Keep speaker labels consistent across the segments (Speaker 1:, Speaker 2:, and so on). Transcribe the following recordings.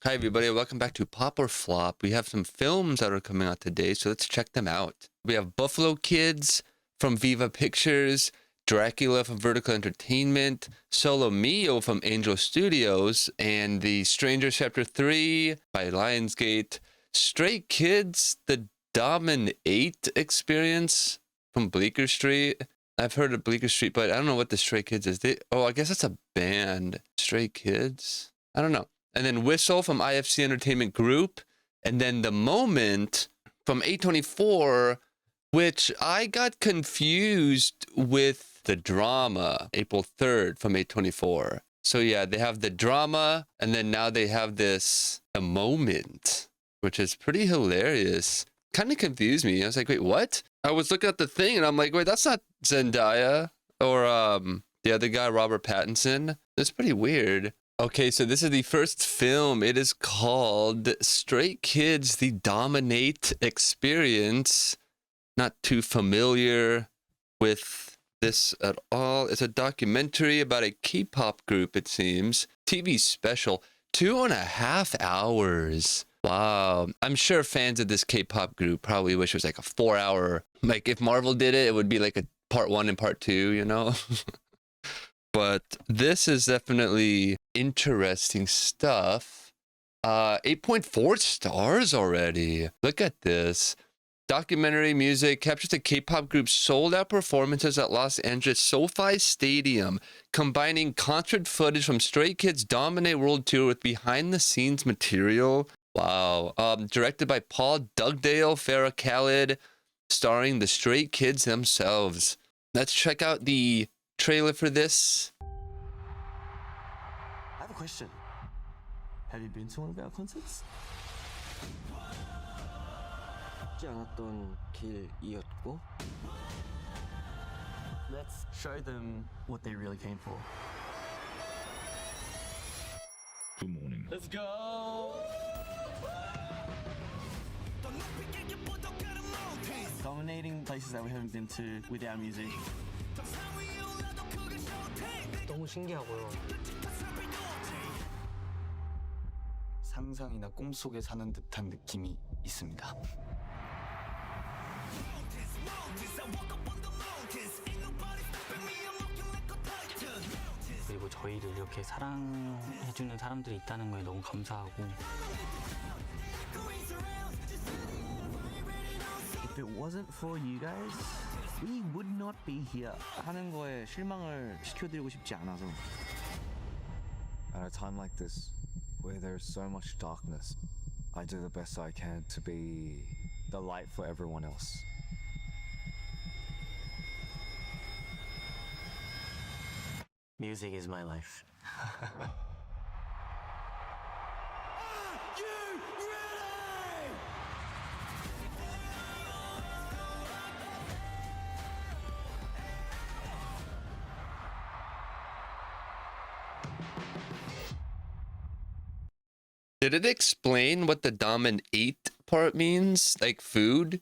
Speaker 1: Hi everybody, welcome back to Pop or Flop. We have some films that are coming out today, so let's check them out. We have Buffalo Kids from Viva Pictures, Dracula from Vertical Entertainment, Solo Mio from Angel Studios, and The Stranger Chapter 3 by Lionsgate, Stray Kids, The Dominate Experience from Bleecker Street. I've heard of Bleecker Street, but I don't know what the Stray Kids is. I guess it's a band. Stray Kids? I don't know. And then Whistle from IFC Entertainment Group. And then The Moment from A24, which I got confused with The Drama, April 3rd from A24. So yeah, they have The Drama, and then now they have this The Moment, which is pretty hilarious. Kind of confused me. I was like, wait, what? I was looking at the thing, and I'm like, wait, that's not Zendaya or the other guy, Robert Pattinson. It's pretty weird. Okay, so this is the first film. It is called Stray Kids, The Dominate Experience. Not too familiar with this at all. It's a documentary about a K-pop group, it seems. TV special, 2.5 hours. Wow. I'm sure fans of this K-pop group probably wish it was like a 4-hour. Like if Marvel did it, it would be like a part 1 and part 2, you know? But this is definitely interesting stuff. 8.4 stars already. Look at this. Documentary music captures the K-pop group's sold-out performances at Los Angeles SoFi Stadium, combining concert footage from Stray Kids' Dominate World Tour with behind-the-scenes material. Wow. Directed by Paul Dugdale, Farrah Khalid, starring the Stray Kids themselves. Let's check out the trailer for this.
Speaker 2: I have a question. Have you been to one of our concerts? 쉽지 않았던 길이었고. Let's show them what they really came for.
Speaker 3: Good morning.
Speaker 2: Let's go! Dominating places that we haven't been to with our music.
Speaker 4: 너무 신기하고요.
Speaker 2: 상상이나 꿈속에 사는 듯한 느낌이 있습니다.
Speaker 4: 그리고 저희를 이렇게 사랑해주는 사람들이 있다는 거에 너무 감사하고.
Speaker 2: If it wasn't for you guys, we would not be here. 하는 거에 실망을 시켜드리고 싶지 않아서.
Speaker 5: At a time like this, where there's so much darkness, I do the best I can to be the light for everyone else.
Speaker 4: Music is my life.
Speaker 1: Did it explain what the dominate part means? Like food?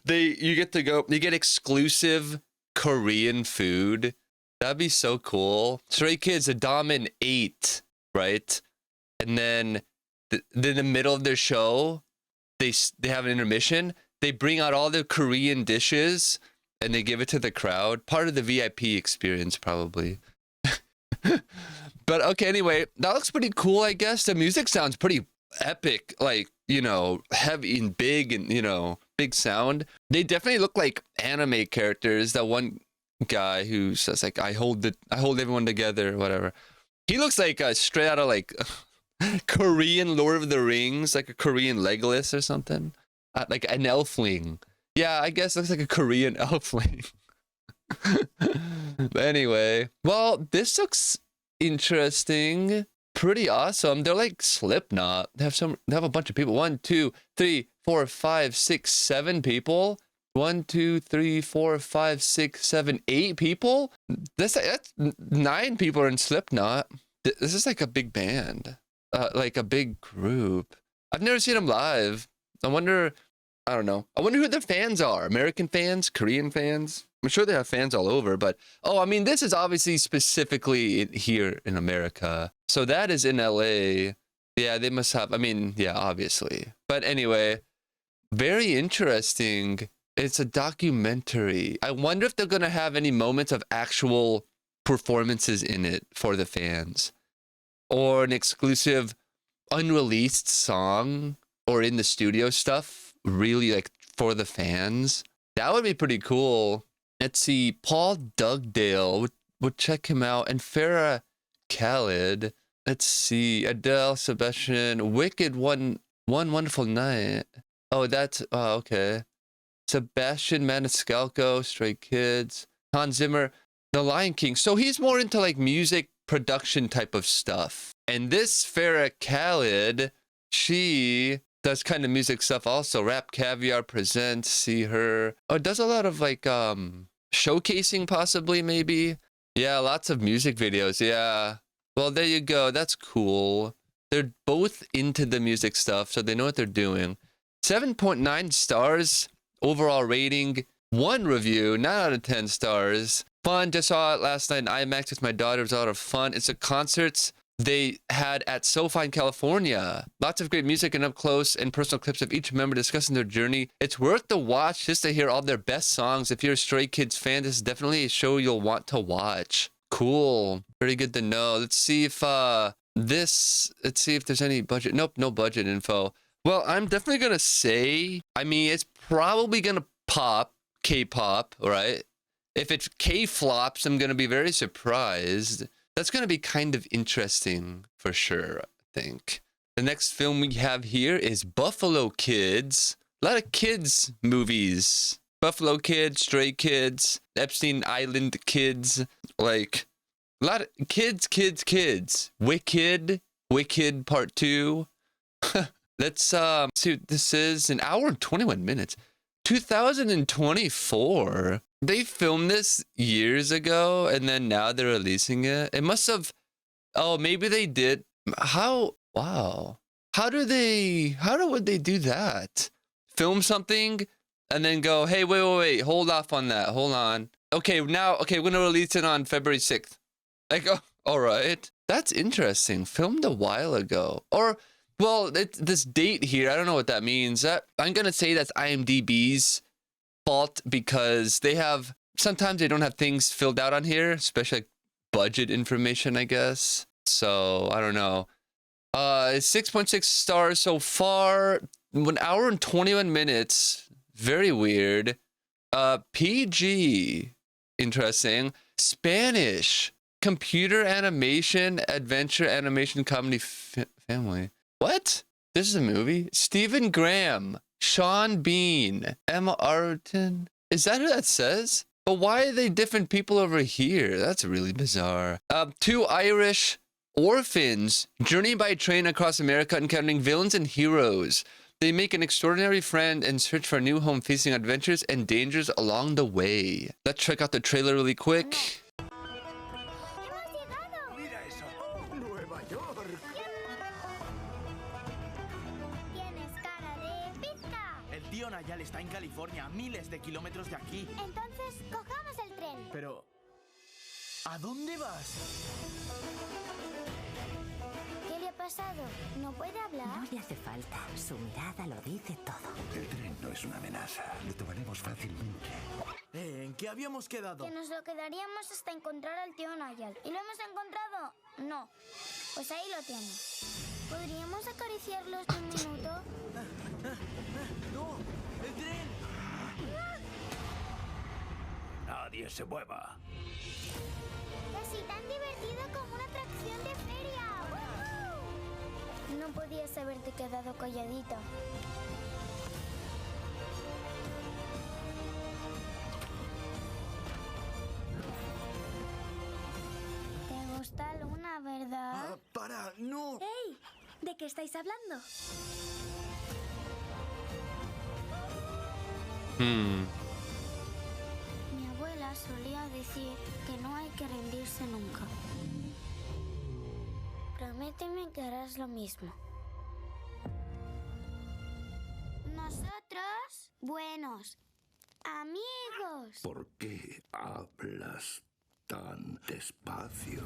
Speaker 1: you get exclusive Korean food. That'd be so cool. Stray Kids, a dominate, right? And then in the middle of their show, they have an intermission. They bring out all the Korean dishes and they give it to the crowd. Part of the VIP experience, probably. But okay, anyway, that looks pretty cool, I guess. The music sounds pretty epic, like, you know, heavy and big and, you know, big sound. They definitely look like anime characters. That one guy who says like, I hold everyone together or whatever. He looks like straight out of like Korean Lord of the Rings, like a Korean Legolas or something. Like an elfling. Yeah, I guess looks like a Korean elfling. But anyway, well, this looks interesting, pretty awesome. They're like Slipknot. They have a bunch of people. 1, 2, 3, 4, 5, 6, 7 people. 1, 2, 3, 4, 5, 6, 7, 8 people. That's 9 people are in Slipknot. This is like a big band, like a big group. I've never seen them live. I wonder who the fans are. American fans, Korean fans. I'm sure they have fans all over, but I mean, this is obviously specifically here in America. So that is in LA. Yeah, they must have. I mean, yeah, obviously. But anyway, very interesting. It's a documentary. I wonder if they're going to have any moments of actual performances in it for the fans, or an exclusive unreleased song, or in the studio stuff, really like for the fans. That would be pretty cool. Let's see, Paul Dugdale would check him out, and Farrah Khalid. Let's see, Adele, Sebastian, Wicked, One Wonderful Night. Oh, that's okay. Sebastian Maniscalco, Stray Kids, Hans Zimmer, The Lion King. So he's more into like music production type of stuff. And this Farrah Khalid, she does kind of music stuff also. Rap Caviar presents, see her. Oh, does a lot of like showcasing possibly, maybe. Yeah, lots of music videos. Yeah. Well, there you go. That's cool. They're both into the music stuff, so they know what they're doing. 7.9 stars overall rating. 1 review, 9 out of 10 stars. Fun. Just saw it last night in IMAX with my daughter. It was a lot of fun. It's a concerts they had at SoFi in California. Lots of great music and up close and personal clips of each member discussing their journey. It's worth the watch just to hear all their best songs. If you're a Stray Kids fan, this is definitely a show you'll want to watch. Cool. Pretty good to know. Let's see if there's any budget. Nope, no budget info. Well, I'm definitely gonna say, I mean, it's probably gonna pop K-pop, right? If it K-flops, I'm gonna be very surprised. That's gonna be kind of interesting for sure, I think. The next film we have here is Buffalo Kids. A lot of kids movies. Buffalo Kids, Stray Kids, Epstein Island Kids, like a lot of kids. Wicked Part 2. Let's see what this is. An hour and 21 minutes. 2024. They filmed this years ago and then now they're releasing it. It must have, oh, maybe they did. Wow. How would they do that? Film something and then go, hey, wait, hold off on that. Hold on. Okay, we're going to release it on February 6th. Like, oh, all right. That's interesting. Filmed a while ago. Or, well, this date here, I don't know what that means. I'm going to say that's IMDb's fault because sometimes they don't have things filled out on here, especially like budget information, I guess. So, I don't know. 6.6 stars so far. 1 hour and 21 minutes. Very weird. PG. Interesting. Spanish. Computer animation, adventure animation, comedy family. What? This is a movie? Stephen Graham. Sean Bean. Emma Arton. Is that who that says? But why are they different people over here? That's really bizarre. 2 Irish orphans journey by train across America encountering villains and heroes. They make an extraordinary friend and search for a new home, facing adventures and dangers along the way. Let's check out the trailer really quick.
Speaker 2: El tío Nayal está en California, a miles de kilómetros de aquí.
Speaker 6: Entonces, cojamos el tren.
Speaker 2: Pero, ¿a dónde vas?
Speaker 6: ¿Qué le ha pasado? ¿No puede hablar?
Speaker 7: No le hace falta. Su mirada lo dice todo.
Speaker 8: El tren no es una amenaza. Lo tomaremos fácilmente.
Speaker 2: ¿En qué habíamos quedado?
Speaker 6: Que nos lo quedaríamos hasta encontrar al tío Nayal. ¿Y lo hemos encontrado? No. Pues ahí lo tiene. ¿Podríamos acariciarlos de un minuto?
Speaker 2: ¡No! ¡El tren!
Speaker 8: Nadie se mueva.
Speaker 6: Casi tan divertido como una atracción de feria. ¡Woohoo! No podías haberte quedado calladito. Te gusta Luna, ¿verdad?
Speaker 2: ¡Para! ¡No!
Speaker 6: ¡Ey! ¿De qué estáis hablando? Mi abuela solía decir que no hay que rendirse nunca. Prométeme que harás lo mismo. Nosotros, buenos amigos.
Speaker 8: ¿Por qué hablas tan despacio?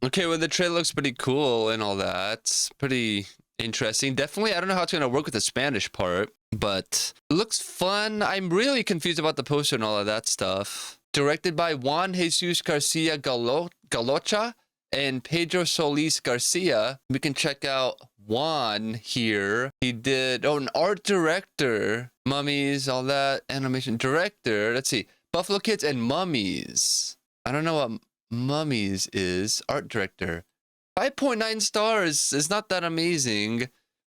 Speaker 1: Okay, well, the trailer looks pretty cool and all that. It's pretty interesting. Definitely, I don't know how it's going to work with the Spanish part, but it looks fun. I'm really confused about the poster and all of that stuff. Directed by Juan Jesus Garcia Galocha and Pedro Solis Garcia. We can check out Juan here. He did, an art director, Mummies, all that, animation director. Let's see, Buffalo Kids and Mummies. I don't know what Mummies is. Art director. 5.9 stars is not that amazing.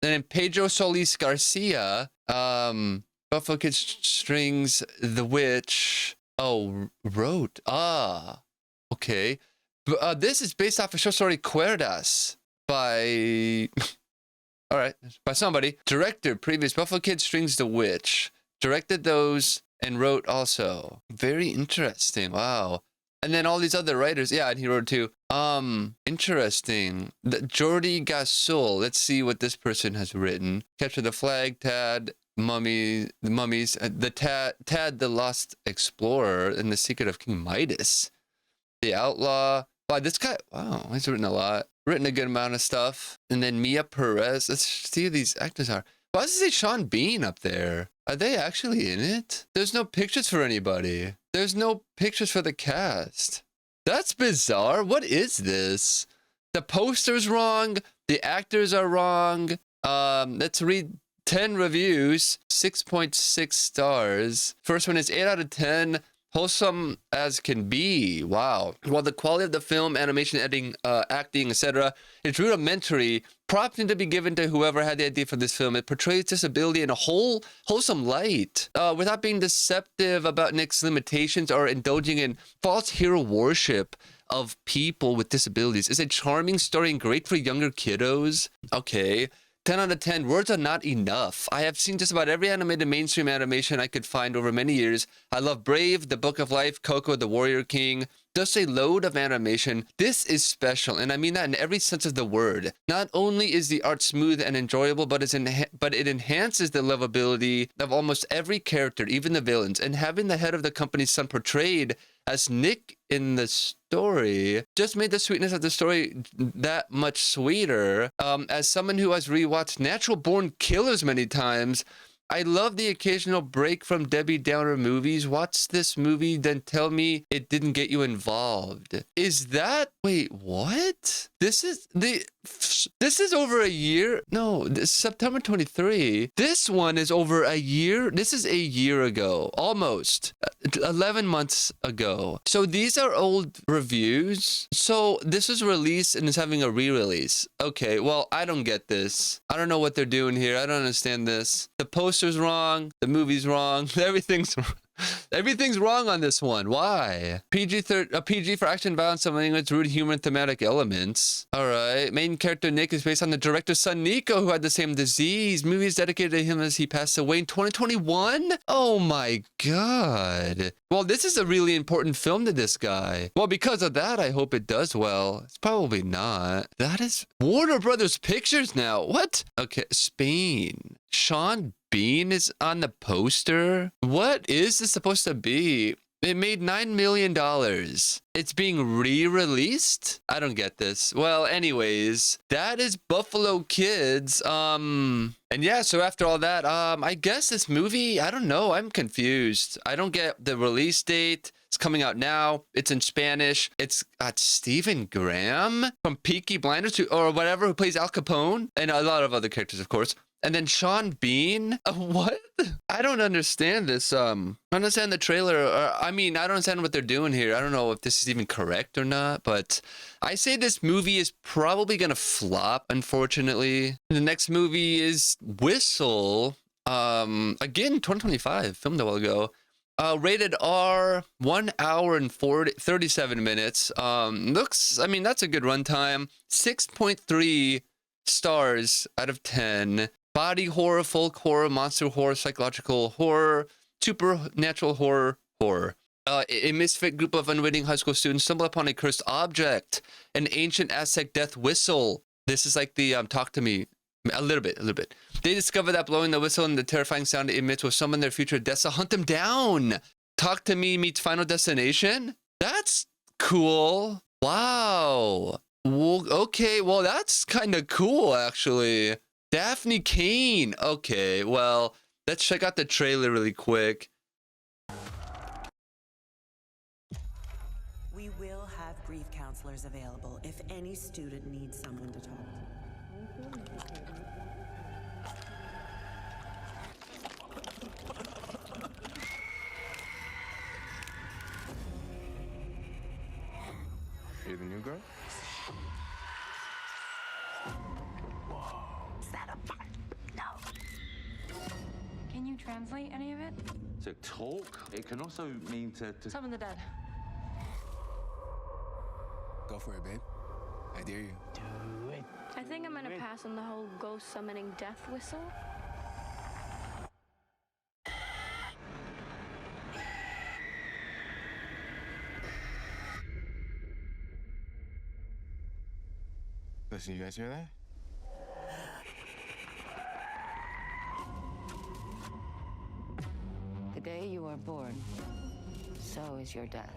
Speaker 1: And then Pedro Solis Garcia, Buffalo Kids Strings, The Witch. Oh, wrote. Okay. This is based off a short story Cuerdas by all right, by somebody. Director, previous Buffalo Kids Strings, The Witch. Directed those and wrote also. Very interesting. Wow. And then all these other writers. Yeah, and he wrote too. Interesting. Jordi Gasol. Let's see what this person has written. Capture the Flag, Tad, Mummies, Tad the Lost Explorer, and The Secret of King Midas. The Outlaw. Wow, this guy, wow, he's written a lot. Written a good amount of stuff. And then Mia Perez. Let's see who these actors are. Why does it say Sean Bean up there? Are they actually in it? There's no pictures for anybody. There's no pictures for the cast. That's bizarre. What is this? The poster's wrong. The actors are wrong. Let's read 10 reviews. 6.6 stars. First one is 8 out of 10. Wholesome as can be. Wow. While the quality of the film, animation, editing, acting, etc. is rudimentary, props need to be given to whoever had the idea for this film. It portrays disability in a wholesome light, without being deceptive about Nick's limitations or indulging in false hero worship of people with disabilities. It's a charming story and great for younger kiddos. Okay. 10 out of 10. Words are not enough. I have seen just about every animated mainstream animation I could find over many years. I love Brave, The Book of Life, Coco, The Warrior King. Just a load of animation. This is special, and I mean that in every sense of the word. Not only is the art smooth and enjoyable, but it enhances the lovability of almost every character, even the villains. And having the head of the company's son portrayed as Nick in the story just made the sweetness of the story that much sweeter. As someone who has rewatched Natural Born Killers many times, I love the occasional break from Debbie Downer movies. Watch this movie, then tell me it didn't get you involved. Is that... Wait, what? This is over a year? No, this is September 23. This one is over a year? This is a year ago. Almost. 11 months ago. So these are old reviews. So this was released and is having a re-release. Okay, well, I don't get this. I don't know what they're doing here. I don't understand this. The poster's wrong. The movie's wrong. Everything's wrong on this one. Why? PG for action, violence, some language, rude humor, and thematic elements. All right. Main character Nick is based on the director's son Nico, who had the same disease. Movie is dedicated to him as he passed away in 2021. Oh my god. Well, this is a really important film to this guy. Well, because of that, I hope it does well. It's probably not. That is Warner Brothers Pictures now. What? Okay, Spain. Sean Bean is on the poster. What is this supposed to be? It made $9 million. It's being re-released? I don't get this. Well, anyways, that is Buffalo Kids. And yeah, so after all that, I guess this movie, I don't know. I'm confused. I don't get the release date. It's coming out now. It's in Spanish. It's got Stephen Graham from Peaky Blinders, or whatever, who plays Al Capone, and a lot of other characters, of course. And then Sean Bean? What? I don't understand this. I don't understand the trailer. I don't understand what they're doing here. I don't know if this is even correct or not, but I say this movie is probably going to flop, unfortunately. The next movie is Whistle. Again, 2025, filmed a while ago. Rated R, 1 hour and 37 minutes. That's a good runtime. 6.3 stars out of 10. Body horror, folk horror, monster horror, psychological horror, supernatural horror. A misfit group of unwitting high school students stumble upon a cursed object, an ancient Aztec death whistle. This is like the Talk to Me. A little bit. They discover that blowing the whistle and the terrifying sound it emits will summon their future deaths to hunt them down. Talk to Me meets Final Destination? That's cool. Wow. Well, okay, well, that's kind of cool, actually. Daphne Kane. Okay, well, let's check out the trailer really quick.
Speaker 9: We will have grief counselors available if any student needs someone to talk to.
Speaker 5: You the new girl?
Speaker 7: Is that a part? No.
Speaker 10: Can you translate any of it?
Speaker 11: To talk, it can also mean to...
Speaker 10: Summon the dead.
Speaker 5: Go for it, babe. I dare you.
Speaker 10: Do it.
Speaker 12: I think I'm gonna pass on the whole ghost summoning death whistle.
Speaker 5: Listen, you guys hear that?
Speaker 7: The day you are born, so is your death.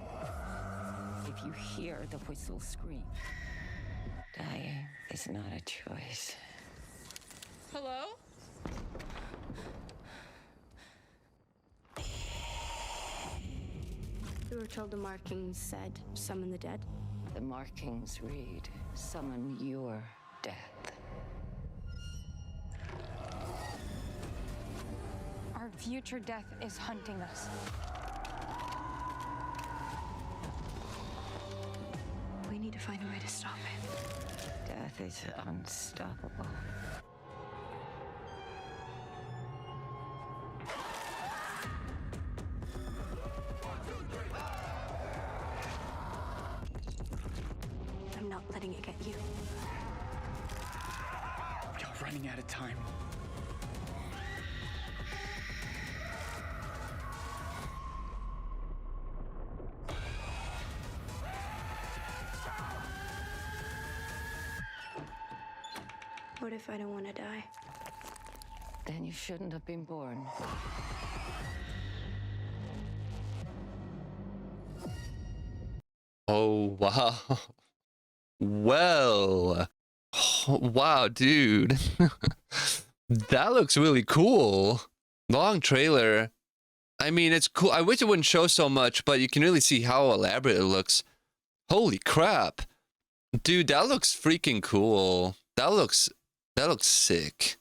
Speaker 7: If you hear the whistle scream, dying is not a choice.
Speaker 12: Hello? We were told the markings said, summon the dead.
Speaker 7: The markings read, summon your death.
Speaker 10: Our future death is hunting us.
Speaker 12: We need to find a way to stop it.
Speaker 7: Death is unstoppable.
Speaker 12: I'm not letting it get you.
Speaker 2: We are running out of time.
Speaker 12: What if I don't want to die?
Speaker 7: Then you shouldn't have been born.
Speaker 1: Oh, wow. Well, wow, dude. That looks really cool. Long trailer. I mean, it's cool. I wish it wouldn't show so much, but you can really see how elaborate it looks. Holy crap. Dude, that looks freaking cool. That looks sick.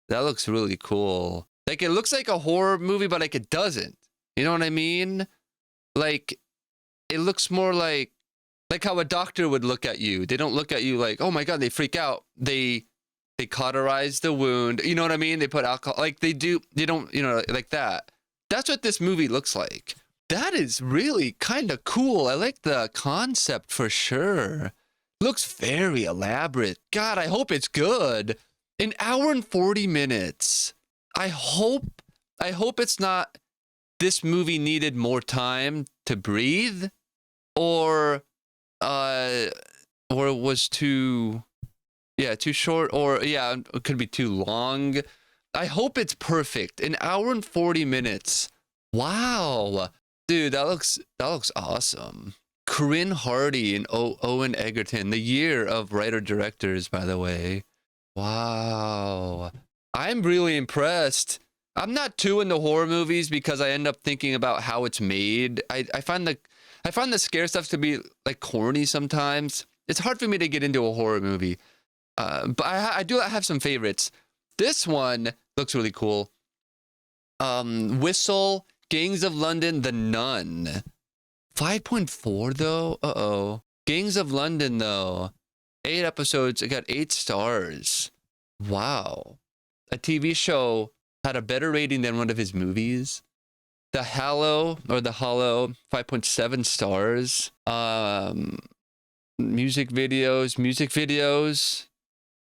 Speaker 1: That looks really cool. Like, it looks like a horror movie, but like it doesn't. You know what I mean? Like, it looks more like how a doctor would look at you. They don't look at you like, oh my God, they freak out. They cauterize the wound. You know what I mean? They put alcohol, like they do. They don't, you know, like that. That's what this movie looks like. That is really kind of cool. I like the concept for sure. Looks very elaborate. God, I hope it's good. An hour and 40 minutes. I hope it's not this movie needed more time to breathe, or it was too short, or it could be too long. I hope it's perfect. An hour and 40 minutes. Wow. Dude, that looks awesome. Corinne Hardy and Owen Egerton, the year of writer-directors, by the way. Wow. I'm really impressed. I'm not too into horror movies because I end up thinking about how it's made. I find the scare stuff to be like corny sometimes. It's hard for me to get into a horror movie. But I do have some favorites. This one looks really cool. Whistle, Gangs of London, The Nun. 5.4 though. Uh-oh. Gangs of London though. 8 episodes. It got 8 stars. Wow. A TV show had a better rating than one of his movies. The Hollow, 5.7 stars. Music videos.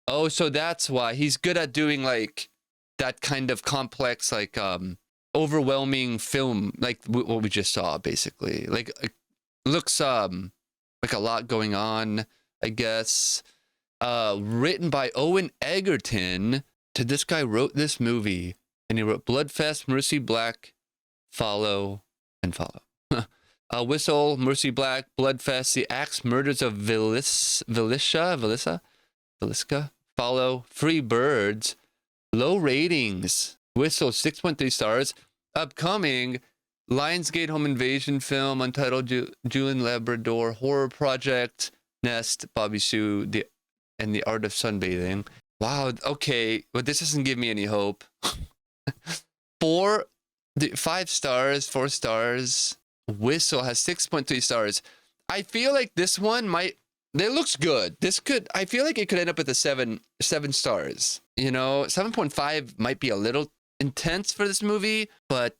Speaker 1: Oh, so that's why he's good at doing like that kind of complex, like overwhelming film, like what we just saw, basically. Like it looks like a lot going on, I guess. Written by Owen Egerton. This guy wrote this movie, and he wrote Bloodfest, Mercy Black, Follow, and Follow. Whistle, Mercy Black, Bloodfest, The Axe Murders of Villisca, follow. Free Birds, low ratings. Whistle, 6.3 stars. Upcoming, Lionsgate home invasion film, Untitled Julian Labrador, Horror Project, Nest, Bobby Sue, and The Art of Sunbathing. Wow, okay, but this doesn't give me any hope. 5 stars, 4 stars. Whistle has 6.3 stars. I feel like this one might, it looks good. I feel like it could end up with a 7 stars. You know, 7.5 might be a little intense for this movie, but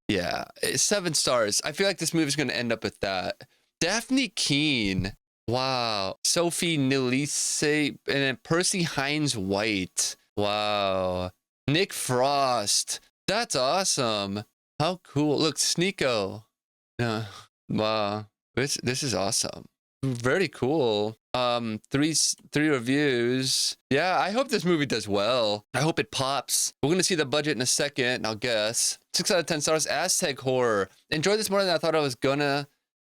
Speaker 1: yeah, 7 stars. I feel like this movie's going to end up with that. Daphne Keane. Wow. Sophie Nilise and then Percy Hines White. Wow. Nick Frost. That's awesome. How cool. Look, Sneeko. Wow. This is awesome. Very cool. 3 reviews. Yeah, I hope this movie does well. I hope it pops. We're gonna see the budget in a second, I'll guess. 6 out of 10 stars. Aztec Horror. Enjoyed this more than I thought I was gonna.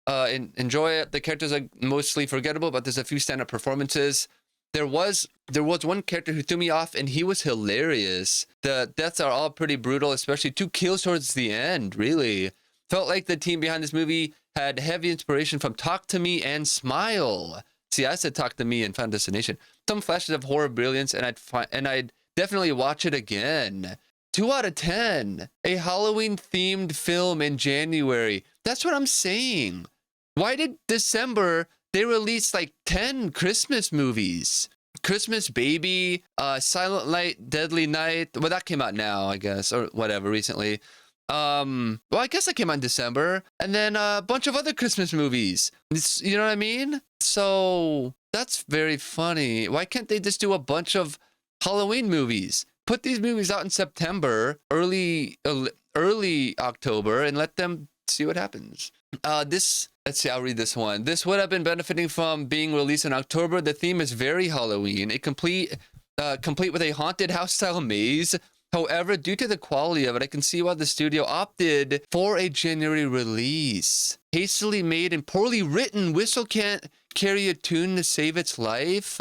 Speaker 1: Enjoy it. The characters are mostly forgettable, but there's a few stand-up performances. There was one character who threw me off, and he was hilarious. The deaths are all pretty brutal, especially 2 kills towards the end. Really felt like the team behind this movie had heavy inspiration from Talk to Me and Smile. See, I said Talk to Me and Final Destination. Some flashes of horror brilliance, and I'd definitely watch it again. 2 out of 10. A Halloween-themed film in January. That's what I'm saying. Why did December they release like 10 Christmas movies? Christmas Baby, Silent Night, Deadly Night. Well, that came out now, I guess, or whatever, recently. Well, I guess that came out in December. And then a bunch of other Christmas movies. You know what I mean? So that's very funny. Why can't they just do a bunch of Halloween movies? Put these movies out in September, early October, and let them see what happens. Let's see, I'll read this one. This would have been benefiting from being released in October. The theme is very Halloween. Complete with a haunted house-style maze. However, due to the quality of it, I can see why the studio opted for a January release. Hastily made and poorly written, Whistle can't carry a tune to save its life.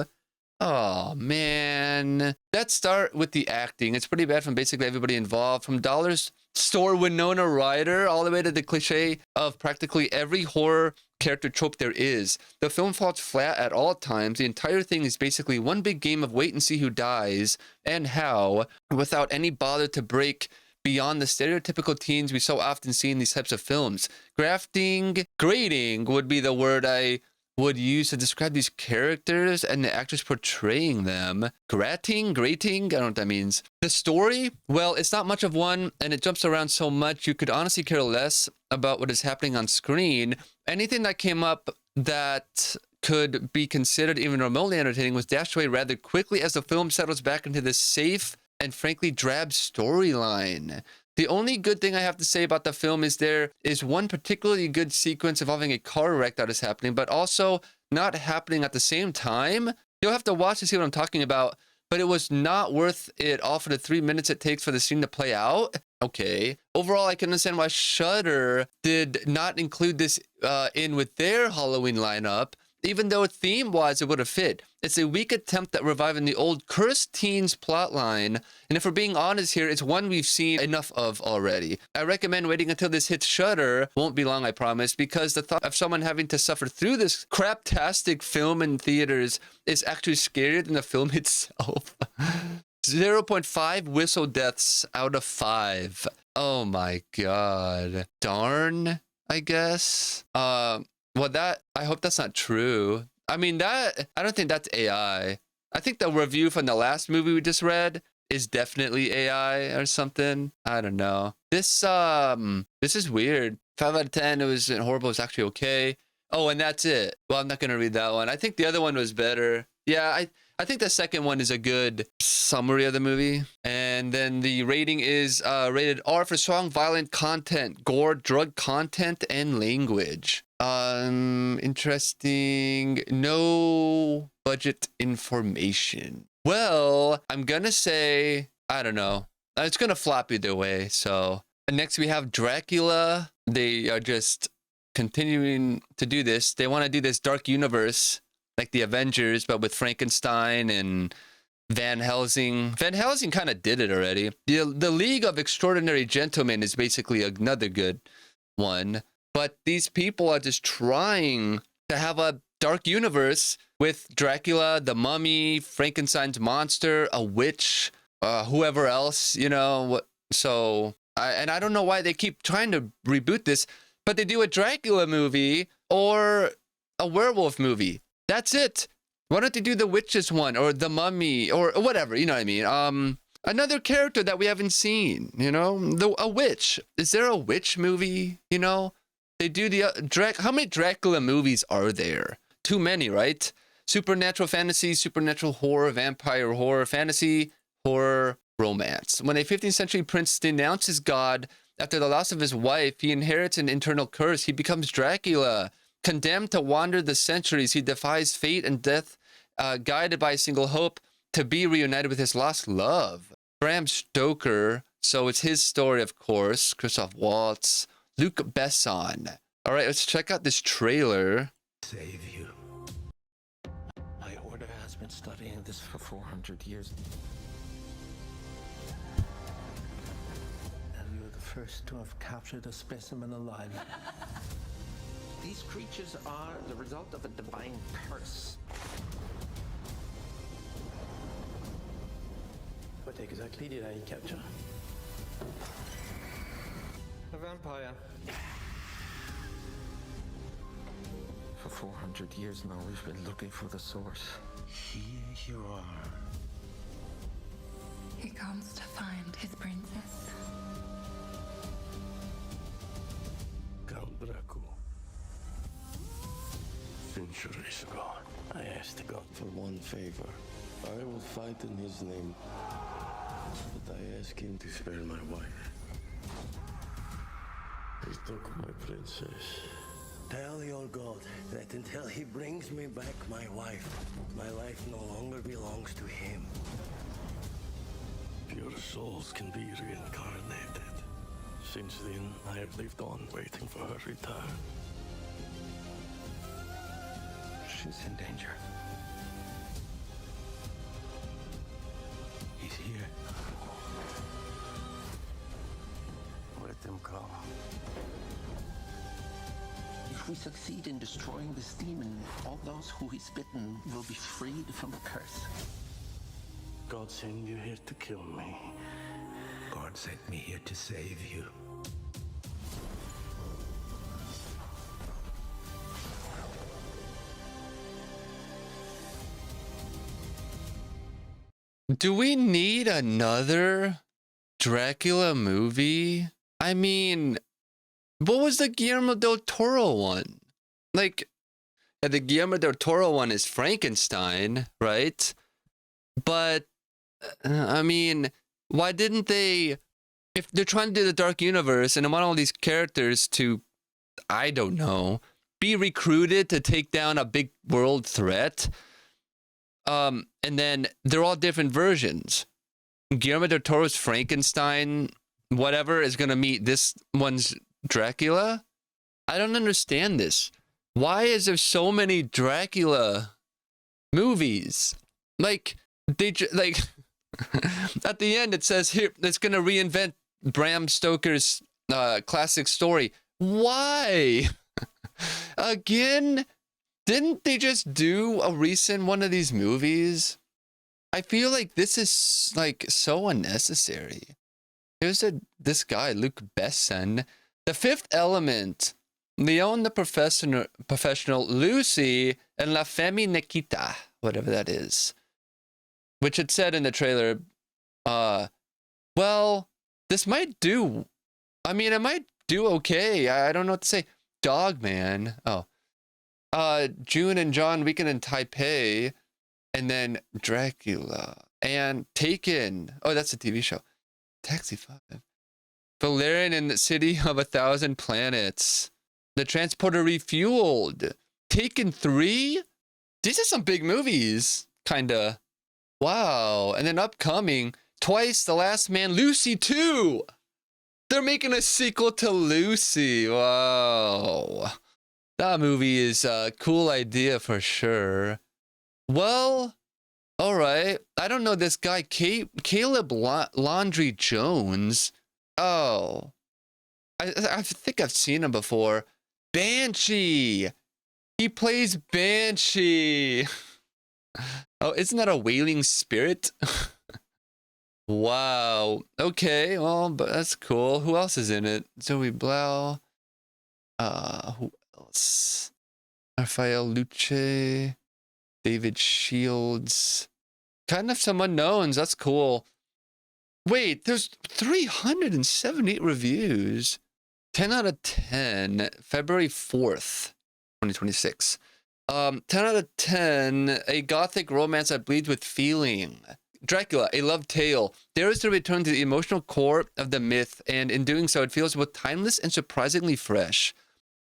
Speaker 1: Oh, man. Let's start with the acting. It's pretty bad from basically everybody involved. From Dollar Store Winona Ryder all the way to the cliche of practically every horror character trope there is. The film falls flat at all times. The entire thing is basically one big game of wait and see who dies and how, without any bother to break beyond the stereotypical teens we so often see in these types of films. Grating would be the word I would use to describe these characters and the actors portraying them. Grating? I don't know what that means. The story? Well, it's not much of one, and it jumps around so much you could honestly care less about what is happening on screen. Anything that came up that could be considered even remotely entertaining was dashed away rather quickly as the film settles back into this safe and frankly drab storyline. The only good thing I have to say about the film is there is one particularly good sequence involving a car wreck that is happening, but also not happening at the same time. You'll have to watch to see what I'm talking about, but it was not worth it all for the 3 minutes it takes for the scene to play out. Okay. Overall, I can understand why Shudder did not include this in with their Halloween lineup, even though theme-wise it would have fit. It's a weak attempt at reviving the old cursed teens plotline, and if we're being honest here, it's one we've seen enough of already. I recommend waiting until this hits Shudder. Won't be long, I promise, because the thought of someone having to suffer through this craptastic film in theaters is actually scarier than the film itself. 0.5 whistle deaths out of 5. Oh my god. Darn, I guess. Well, I hope that's not true. I mean, I don't think that's AI. I think the review from the last movie we just read is definitely AI or something. I don't know. This is weird. 5 out of 10, it wasn't horrible. It was actually okay. Oh, and that's it. Well, I'm not going to read that one. I think the other one was better. Yeah, I think the second one is a good summary of the movie. And then the rating is rated R for strong, violent content, gore, drug content, and language. Interesting. No budget information. Well, I'm gonna say, I don't know. It's gonna flop either way. So next we have Dracula. They are just continuing to do this. They want to do this dark universe like the Avengers, but with Frankenstein and Van Helsing. Van Helsing kind of did it already. The League of Extraordinary Gentlemen is basically another good one. But these people are just trying to have a dark universe with Dracula, the Mummy, Frankenstein's monster, a witch, whoever else, you know. So, I don't know why they keep trying to reboot this, but they do a Dracula movie or a werewolf movie. That's it. Why don't they do the witches one or the Mummy or whatever, you know what I mean? Another character that we haven't seen, you know, a witch. Is there a witch movie, you know? They do how many Dracula movies are there? Too many, right? Supernatural fantasy, supernatural horror, vampire horror, fantasy, horror, romance. When a 15th century prince denounces God after the loss of his wife, he inherits an internal curse. He becomes Dracula. Condemned to wander the centuries, he defies fate and death, guided by a single hope to be reunited with his lost love. Bram Stoker, so it's his story, of course. Christoph Waltz. Luc Besson. All right, let's check out this trailer.
Speaker 8: Save you. My order has been studying this for 400 years. And you're the first to have captured a specimen alive. These creatures are the result of a divine curse. What exactly did I capture? A vampire. For 400 years now, we've been looking for the source. Here you are.
Speaker 12: He comes to find his princess.
Speaker 8: Count Dracula. Centuries ago, I asked God for one favor. I will fight in his name, but I ask him to spare my wife. He took my princess. Tell your God that until he brings me back my wife, my life no longer belongs to him. Pure souls can be reincarnated. Since then, I have lived on waiting for her return. She's in danger. He's here. Let them come. If we succeed in destroying this demon, all those who he's bitten will be freed from the curse. God sent you here to kill me. God sent me here to save you.
Speaker 1: Do we need another Dracula movie? I mean, what was the Guillermo del Toro one? Like, the Guillermo del Toro one is Frankenstein, right? But, I mean, why didn't they, if they're trying to do the Dark Universe and they want all these characters to, I don't know, be recruited to take down a big world threat, and then they're all different versions. Guillermo del Toro's Frankenstein, whatever, is going to meet this one's Dracula? I don't understand this. Why is there so many Dracula movies? Like, like at the end it says here it's going to reinvent Bram Stoker's classic story. Why? Again? Didn't they just do a recent one of these movies? I feel like this is like so unnecessary. Here's this guy, Luc Besson. The Fifth Element, Leon the Professional, Lucy, and La Femme Nikita, whatever that is. Which it said in the trailer, well, this might do. I mean, it might do okay. I don't know what to say. Dogman. Oh. June and John Weekend in Taipei. And then Dracula. And Taken. Oh, that's a TV show. Taxi 5. Valerian in the City of 1,000 Planets. The Transporter Refueled. Taken 3? These are some big movies. Kinda. Wow. And then upcoming, Twice the Last Man, Lucy 2. They're making a sequel to Lucy. Wow. That movie is a cool idea for sure. Well, all right. I don't know this guy, Caleb Laundry Jones. Oh, I think I've seen him before. Banshee. He plays Banshee. Oh, isn't that a wailing spirit? Wow. Okay, well, but that's cool. Who else is in it? Zoe Blau. Who else? Raphael Luce. David Shields. Kind of some unknowns. That's cool. Wait, there's 378 reviews. 10 out of 10. February 4th, 2026. 10 out of 10. A gothic romance that bleeds with feeling. Dracula, a love tale, dares to return to the emotional core of the myth, and in doing so, it feels both timeless and surprisingly fresh.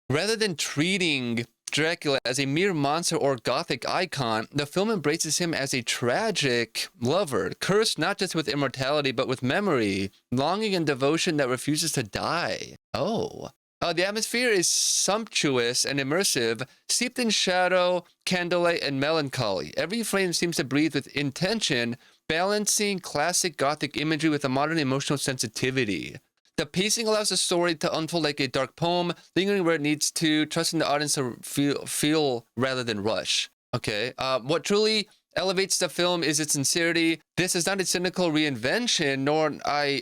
Speaker 1: Rather than treating Dracula as a mere monster or gothic icon, the film embraces him as a tragic lover, cursed not just with immortality, but with memory, longing and devotion that refuses to die. Oh. The atmosphere is sumptuous and immersive, steeped in shadow, candlelight, and melancholy. Every frame seems to breathe with intention, balancing classic gothic imagery with a modern emotional sensitivity. The pacing allows the story to unfold like a dark poem, lingering where it needs to, trusting the audience to feel rather than rush. Okay, what truly elevates the film is its sincerity. This is not a cynical reinvention, nor an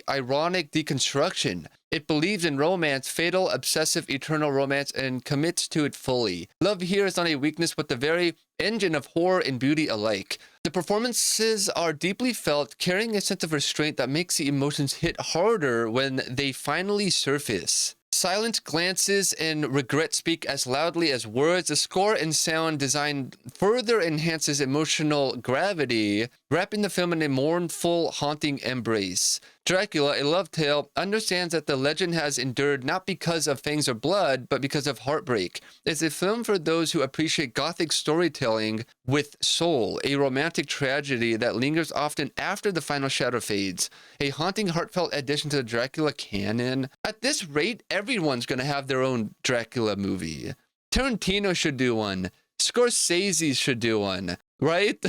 Speaker 1: ironic deconstruction. It believes in romance, fatal, obsessive, eternal romance, and commits to it fully. Love here is not a weakness, but the very engine of horror and beauty alike. The performances are deeply felt, carrying a sense of restraint that makes the emotions hit harder when they finally surface. Silent glances and regret speak as loudly as words. The score and sound design further enhances emotional gravity, wrapping the film in a mournful, haunting embrace. Dracula, a love tale, understands that the legend has endured not because of fangs or blood, but because of heartbreak. It's a film for those who appreciate gothic storytelling with soul, a romantic tragedy that lingers often after the final shadow fades. A haunting, heartfelt addition to the Dracula canon. At this rate, everyone's going to have their own Dracula movie. Tarantino should do one. Scorsese should do one, right?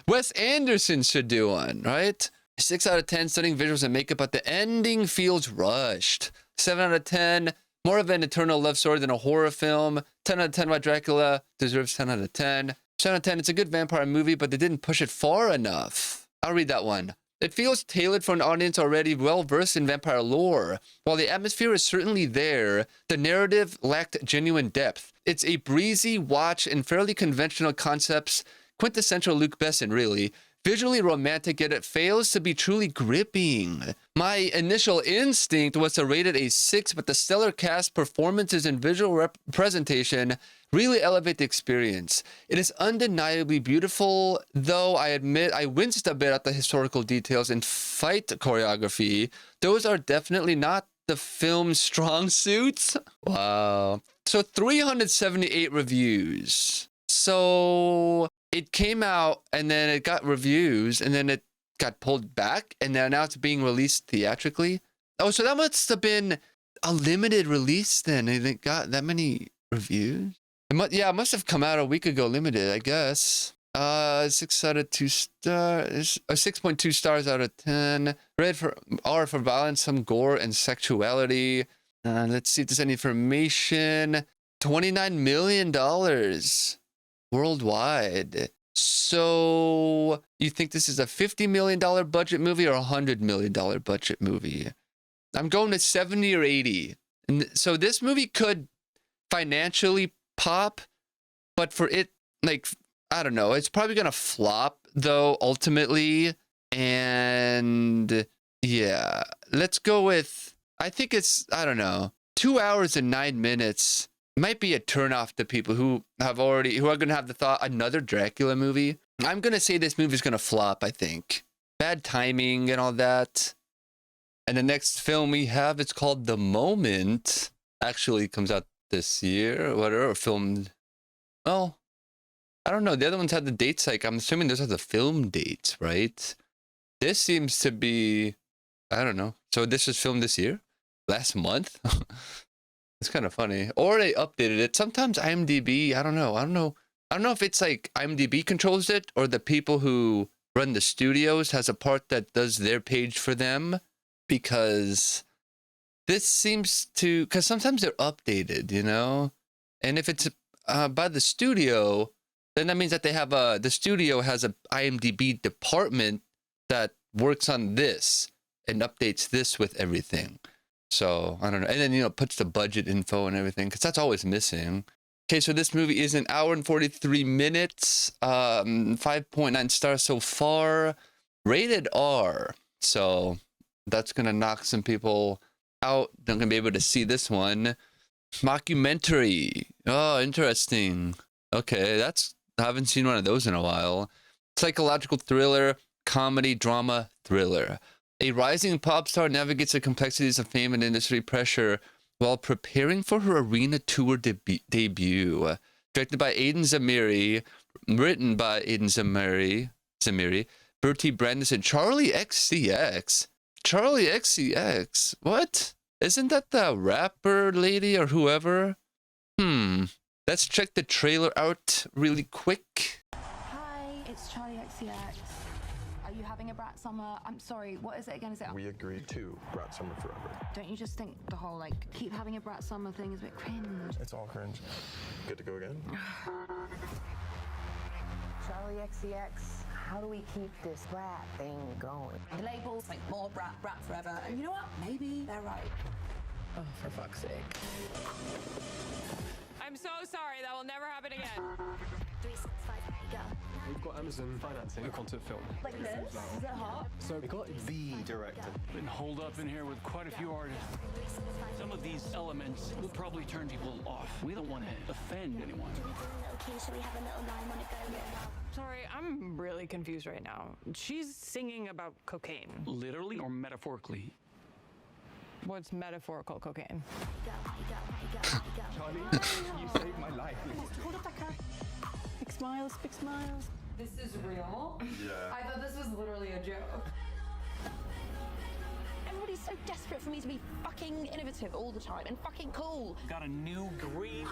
Speaker 1: Wes Anderson should do one, right? 6 out of 10, stunning visuals and makeup, but the ending feels rushed. 7 out of 10, more of an eternal love story than a horror film. 10 out of 10, why Dracula deserves 10 out of 10. 7 out of 10, it's a good vampire movie, but they didn't push it far enough. I'll read that one. It feels tailored for an audience already well-versed in vampire lore. While the atmosphere is certainly there, the narrative lacked genuine depth. It's a breezy watch in fairly conventional concepts, quintessential Luc Besson, really. Visually romantic, yet it fails to be truly gripping. My initial instinct was to rate it a 6, but the stellar cast, performances, and visual presentation really elevate the experience. It is undeniably beautiful, though I admit I winced a bit at the historical details and fight choreography. Those are definitely not the film's strong suits. Wow. So 378 reviews. So it came out and then it got reviews and then it got pulled back and now it's being released theatrically. Oh, so that must have been a limited release then. And it got that many reviews. It must have come out a week ago, limited, I guess. 6 out of 2 stars, 6.2 stars out of 10. Rated for R for violence, some gore and sexuality. Let's see if there's any information. $29 million worldwide. So you think this is a $50 million budget movie or a $100 million budget movie? I'm going to 70 or 80. And so this movie could financially pop, but for it, like, I don't know, it's probably gonna flop though ultimately. And yeah, let's go with, I think it's, I don't know, 2 hours and 9 minutes might be a turnoff to people who are gonna have the thought, another Dracula movie. I'm gonna say this movie's gonna flop, I think. Bad timing and all that. And the next film we have, it's called The Moment. Actually comes out this year or whatever, or filmed. Well, I don't know. The other ones had the dates, like, I'm assuming those are the film dates, right? This seems to be, I don't know. So this was filmed this year? Last month? It's kind of funny. Or they updated it. Sometimes IMDb, I don't know. I don't know if it's like IMDb controls it or the people who run the studios has a part that does their page for them, because this seems to, because sometimes they're updated, you know? And if it's by the studio, then that means that they have the studio has a IMDb department that works on this and updates this with everything. So I don't know. And then, you know, puts the budget info and everything, because that's always missing. Okay, so this movie is an hour and 43 minutes, 5.9 stars so far, rated R. So that's going to knock some people out. They're going to be able to see this one. Mockumentary. Oh, interesting. Okay, I haven't seen one of those in a while. Psychological thriller, comedy, drama, thriller. A rising pop star navigates the complexities of fame and industry pressure while preparing for her arena tour debut. Directed by Aiden Zamiri, written by Aiden Zamiri, Bertie Brandis, and Charlie XCX. Charlie XCX? What? Isn't that the rapper lady or whoever? Let's check the trailer out really quick.
Speaker 12: Hi, it's Charlie XCX. Are you having a brat summer? I'm sorry, what is it again? Is it?
Speaker 13: We agreed to brat summer forever.
Speaker 12: Don't you just think the whole, like, keep having a brat summer thing is a bit cringe?
Speaker 13: It's all cringe. Good to go again?
Speaker 14: Charlie XCX, how do we keep this brat thing going?
Speaker 15: The labels like more brat forever. And you know what? Maybe they're right.
Speaker 14: Oh, for fuck's sake.
Speaker 16: I'm so sorry. That will never happen again.
Speaker 6: 365, go.
Speaker 13: We've got Amazon financing a content film.
Speaker 15: Like this? Is that hot?
Speaker 13: So we got the director.
Speaker 17: Been holed up in here with quite a few artists. Some of these elements will probably turn people off. We don't want to offend anyone.
Speaker 6: Should we have a little line on it go?
Speaker 16: Sorry, I'm really confused right now. She's singing about cocaine.
Speaker 17: Literally or metaphorically?
Speaker 16: What's metaphorical cocaine?
Speaker 13: Charlie, you saved my life.
Speaker 15: Hold up, Becca. Big smiles, big smiles.
Speaker 16: This is real?
Speaker 13: Yeah.
Speaker 16: I thought this was literally a joke.
Speaker 15: Everybody's so desperate for me to be fucking innovative all the time and fucking cool.
Speaker 17: Got a new green.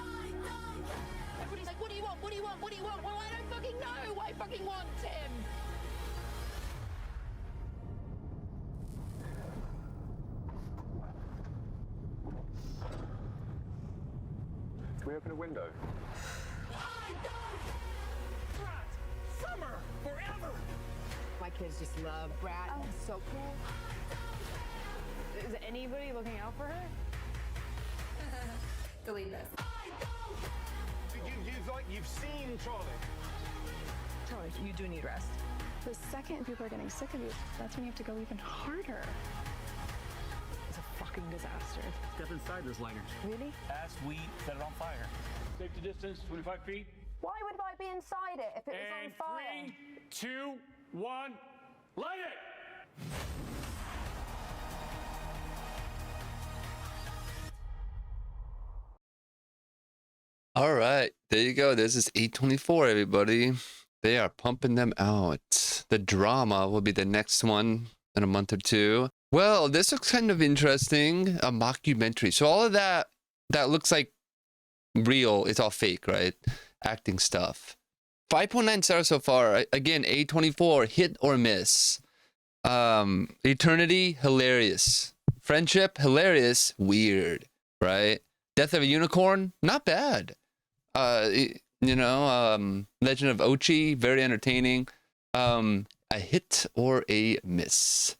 Speaker 15: Everybody's like, what do you want? What do you want? What do you want? Well, I don't fucking know. I fucking want him.
Speaker 13: Can we open a window?
Speaker 15: Brat summer forever.
Speaker 16: My kids just love Brat.
Speaker 15: Oh, so cool.
Speaker 16: Is anybody looking out for her?
Speaker 15: Delete this.
Speaker 13: You've seen Charlie.
Speaker 16: Charlie, you do need rest.
Speaker 12: The second people are getting sick of you, that's when you have to go even harder.
Speaker 16: It's a fucking disaster.
Speaker 17: Step inside this lighter.
Speaker 16: Really?
Speaker 17: As we set it on fire. Safety distance, 25 feet.
Speaker 15: Why would I be inside it if it was on fire?
Speaker 17: 3, 2, 1, light it!
Speaker 1: All right, there you go. This is 824, everybody. They are pumping them out. The drama will be the next one in a month or two. Well, this looks kind of interesting. A mockumentary. So all of that looks like real. It's all fake, right? Acting stuff. 5.9 stars so far. Again, 824, hit or miss. Eternity, hilarious. Friendship, hilarious. Weird, right? Death of a Unicorn, not bad. You know, Legend of Ochi, very entertaining. A hit or a miss.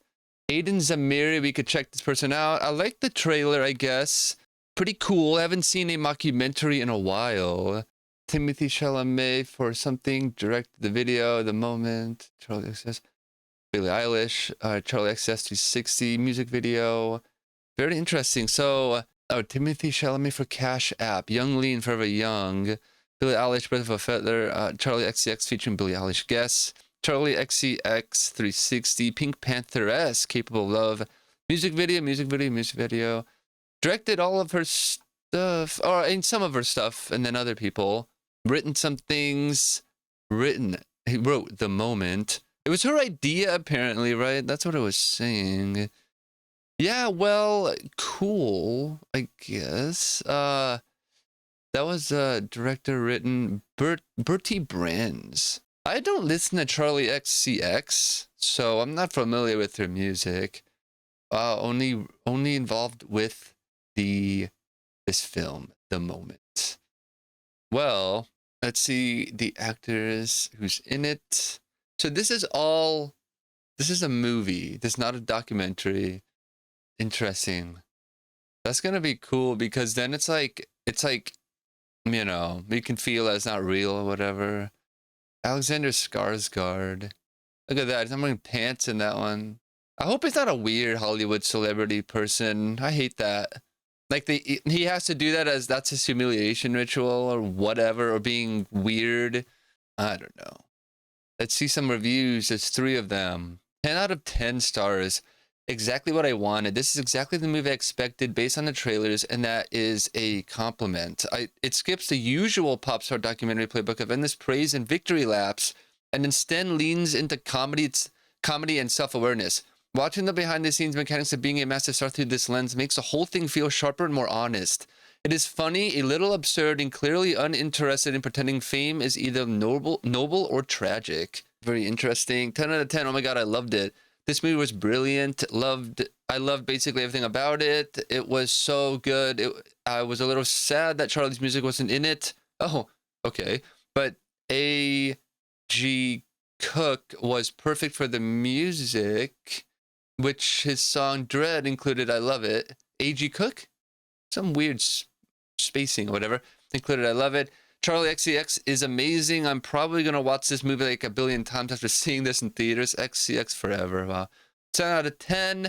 Speaker 1: Aiden Zamiri, we could check this person out. I like the trailer, I guess. Pretty cool. I haven't seen a mockumentary in a while. Timothy Chalamet for something, directed the video, The Moment, Charlie XS, Billie Eilish, Charlie XS 360 music video. Very interesting. So, Timothy Chalamet for Cash App, Young Lean Forever Young, Billie Eilish, Breath of a Feather, Charlie XCX featuring Billie Eilish Guess, Charlie XCX 360, Pink Pantheress, Capable of Love, music video. Directed all of her stuff, or in some of her stuff, and then other people. Written some things. He wrote The Moment. It was her idea, apparently, right? That's what I was saying. Yeah, well, cool, I guess. That was director written Bertie Brands. I don't listen to Charlie XCX, so I'm not familiar with their music. Only involved with this film, The Moment. Well, let's see the actors who's in it. So this is a movie. This is not a documentary. Interesting. That's gonna be cool because then it's like you know, you can feel that it's not real or whatever. Alexander Skarsgård. Look at that. He's not wearing pants in that one. I hope he's not a weird Hollywood celebrity person. I hate that. Like he has to do that as that's his humiliation ritual or whatever, or being weird. I don't know. Let's see some reviews. There's 3 of them. 10 out of 10 stars. Exactly what I wanted. This is exactly the movie I expected based on the trailers, and that is a compliment. It skips the usual pop star documentary playbook of endless praise and victory laps, and instead leans into comedy and self-awareness. Watching the behind-the-scenes mechanics of being a massive star through this lens makes the whole thing feel sharper and more honest. It is funny, a little absurd, and clearly uninterested in pretending fame is either noble or tragic. Very interesting. 10 out of 10. Oh my god, I loved it. This movie was brilliant. I loved basically everything about it. It was so good. I was a little sad that Charlie's music wasn't in it. Oh, okay. But A.G. Cook was perfect for the music, which his song Dread included. I love it. A.G. Cook? Some weird spacing or whatever. Included. I love it. Charlie XCX is amazing. I'm probably going to watch this movie like a billion times after seeing this in theaters. XCX forever. Wow. 10 out of 10.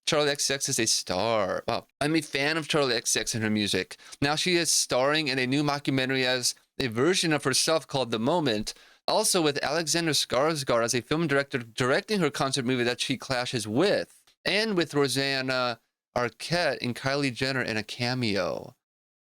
Speaker 1: Charlie XCX is a star. Wow. I'm a fan of Charlie XCX and her music. Now she is starring in a new mockumentary as a version of herself called The Moment. Also with Alexander Skarsgård as a film director directing her concert movie that she clashes with. And with Rosanna Arquette and Kylie Jenner in a cameo.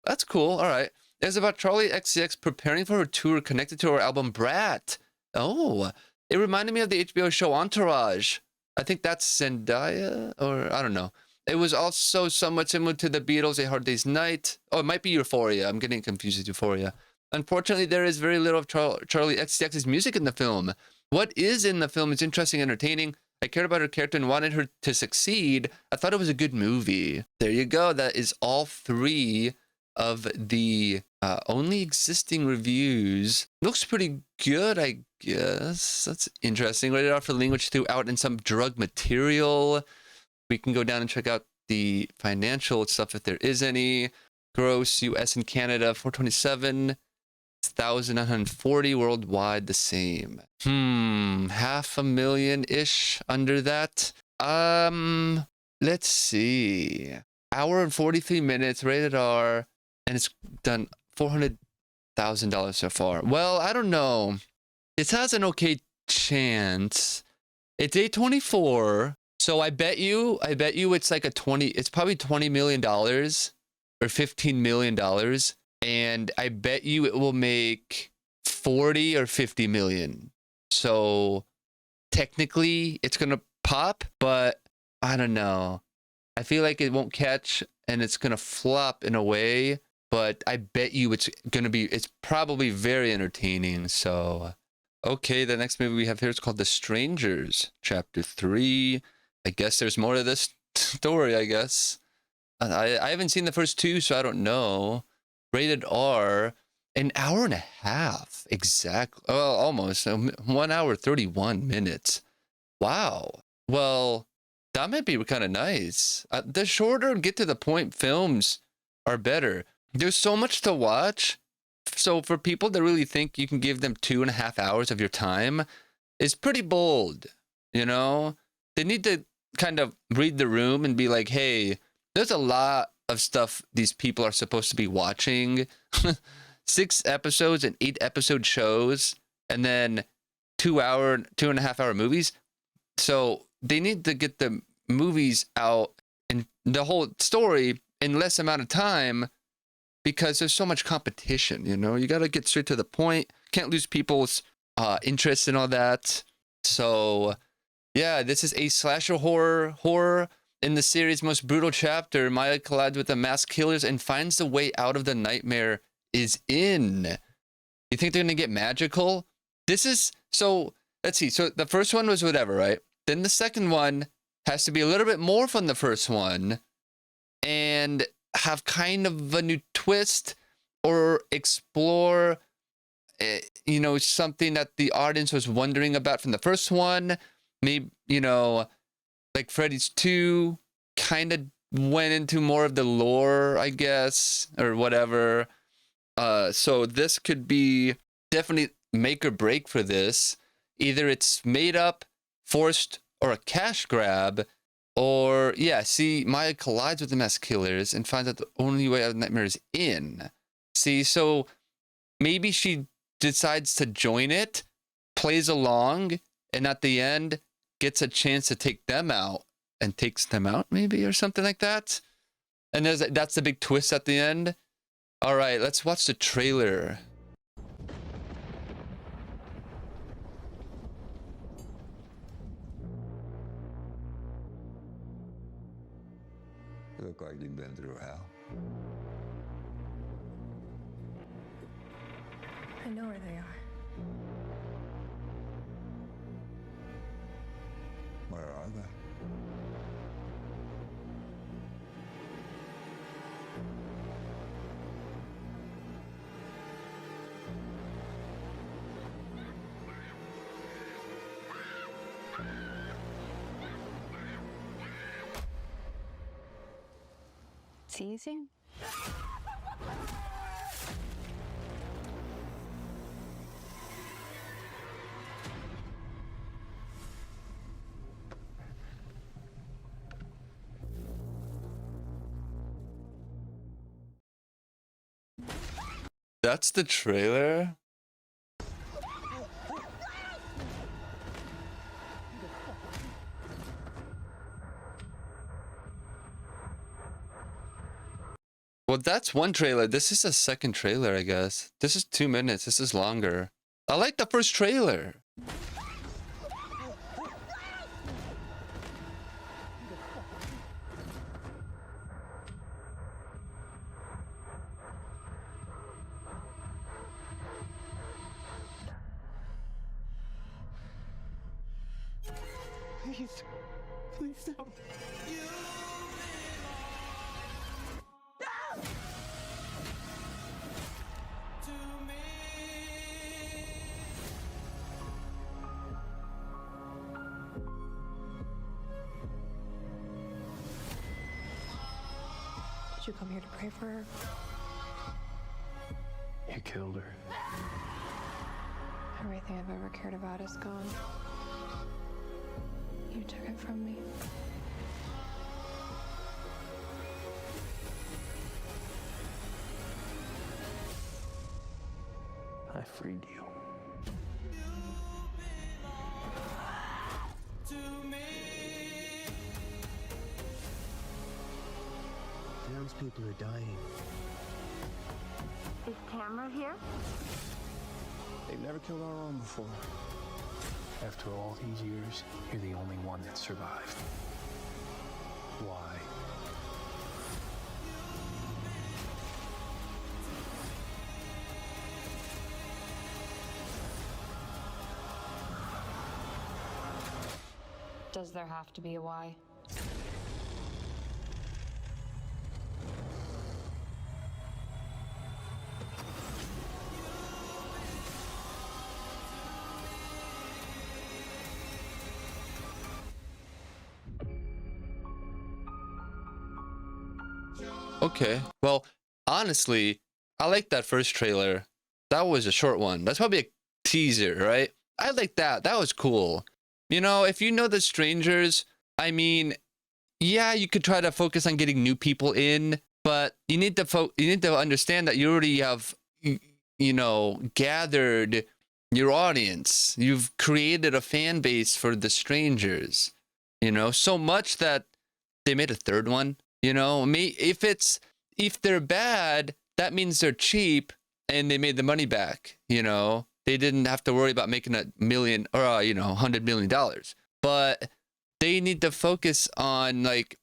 Speaker 1: That's cool. All right. It's about Charlie XCX preparing for her tour connected to her album Brat. Oh, it reminded me of the HBO show Entourage. I think that's Zendaya, or I don't know. It was also somewhat similar to The Beatles' A Hard Day's Night. Oh, it might be Euphoria. I'm getting confused with Euphoria. Unfortunately, there is very little of Charlie XCX's music in the film. What is in the film is interesting and entertaining. I cared about her character and wanted her to succeed. I thought it was a good movie. There you go. That is all 3 of the only existing reviews. Looks pretty good, I guess. That's interesting. Rated R for language threw out in some drug material. We can go down and check out the financial stuff if there is any. Gross US and Canada 427, 1,940 worldwide the same. 500,000-ish under that. Let's see. Hour and 43 minutes, rated R, and it's done $400,000 so far. Well, I don't know. It has an okay chance. It's A24, so I bet you it's like it's probably $20 million or $15 million, and I bet you it will make 40 or 50 million. So technically it's gonna pop, but I don't know. I feel like it won't catch and it's gonna flop in a way, but I bet you it's probably very entertaining. So okay, the next movie we have here is called The Strangers, Chapter 3. I guess there's more to this story, I guess. I haven't seen the first 2, so I don't know. Rated R, an hour and a half, exactly. Well, almost 1 hour, 31 minutes. Wow. Well, that might be kind of nice. The shorter, get to the point films are better. There's so much to watch. So for people that really think you can give them 2.5 hours of your time, it's pretty bold. You know, they need to kind of read the room and be like, hey, there's a lot of stuff these people are supposed to be watching. 6 episodes and 8 episode shows, and then 2.5 hour movies. So they need to get the movies out and the whole story in less amount of time, because there's so much competition. You know, you got to get straight to the point. Can't lose people's interest and all that. So yeah, this is a slasher horror In the series' most brutal chapter, Maya collides with the masked killers and finds the way out of the nightmare is in. You think they're going to get magical? This is... So, let's see. So, the first one was whatever, right? Then the second one has to be a little bit more from the first one and have kind of a new twist or explore, you know, something that the audience was wondering about from the first one. Maybe, you know, like Freddy's 2 kind of went into more of the lore, I guess, or whatever. So this could be definitely make or break for this. Either it's made up, forced, or a cash grab. Or, yeah, see, Maya collides with the masked killers and finds out the only way out of the nightmare is in. See, so maybe she decides to join it, plays along, and at the end gets a chance to take them out and takes them out, maybe, or something like that. And that's the big twist at the end. All right, let's watch the trailer.
Speaker 18: You look like you've been through hell.
Speaker 12: I know where they are.
Speaker 18: Where are they?
Speaker 7: It's easy.
Speaker 1: That's the trailer? Well, that's one trailer. This is a second trailer, I guess. This is 2 minutes. This is longer. I like the first trailer.
Speaker 13: Please. Please don't.
Speaker 12: Did you come here to pray for her?
Speaker 13: You killed her.
Speaker 12: Everything I've ever cared about is gone. You took it from me.
Speaker 13: I freed you.
Speaker 2: Townspeople are dying.
Speaker 6: Is Tamara here?
Speaker 13: They've never killed our own before.
Speaker 17: After all these years, you're the only one that survived. Why?
Speaker 10: Does there have to be a why?
Speaker 1: Okay. Well, honestly, I like that first trailer. That was a short one. That's probably a teaser, right? I like that. That was cool. You know, if you know The Strangers, I mean, yeah, you could try to focus on getting new people in, but you need to understand that you already have, you know, gathered your audience. You've created a fan base for The Strangers, you know, so much that they made a third one. You know, if they're bad, that means they're cheap and they made the money back. You know, they didn't have to worry about making $1 million or $100 million. But they need to focus on like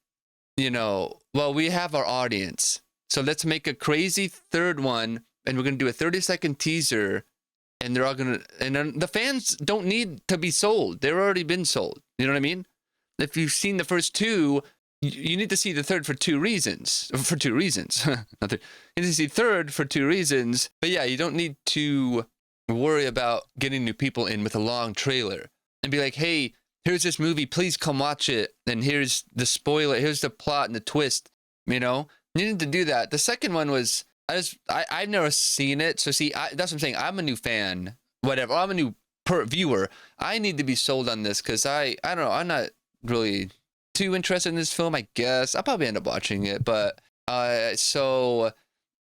Speaker 1: you know, well, we have our audience. So let's make a crazy third one, and we're going to do a 30-second teaser, and they're all going to, and then the fans don't need to be sold. They've already been sold. You know what I mean? If you've seen the first two, you need to see the third for two reasons. For two reasons. You need to see third for two reasons. But yeah, you don't need to worry about getting new people in with a long trailer and be like, hey, here's this movie, please come watch it. And here's the spoiler, here's the plot and the twist. You know, you need to do that. The second one was, I've never seen it. So see, that's what I'm saying. I'm a new fan, whatever. I'm a new viewer. I need to be sold on this because I don't know. I'm not really too interested in this film, I guess. I'll probably end up watching it. But so,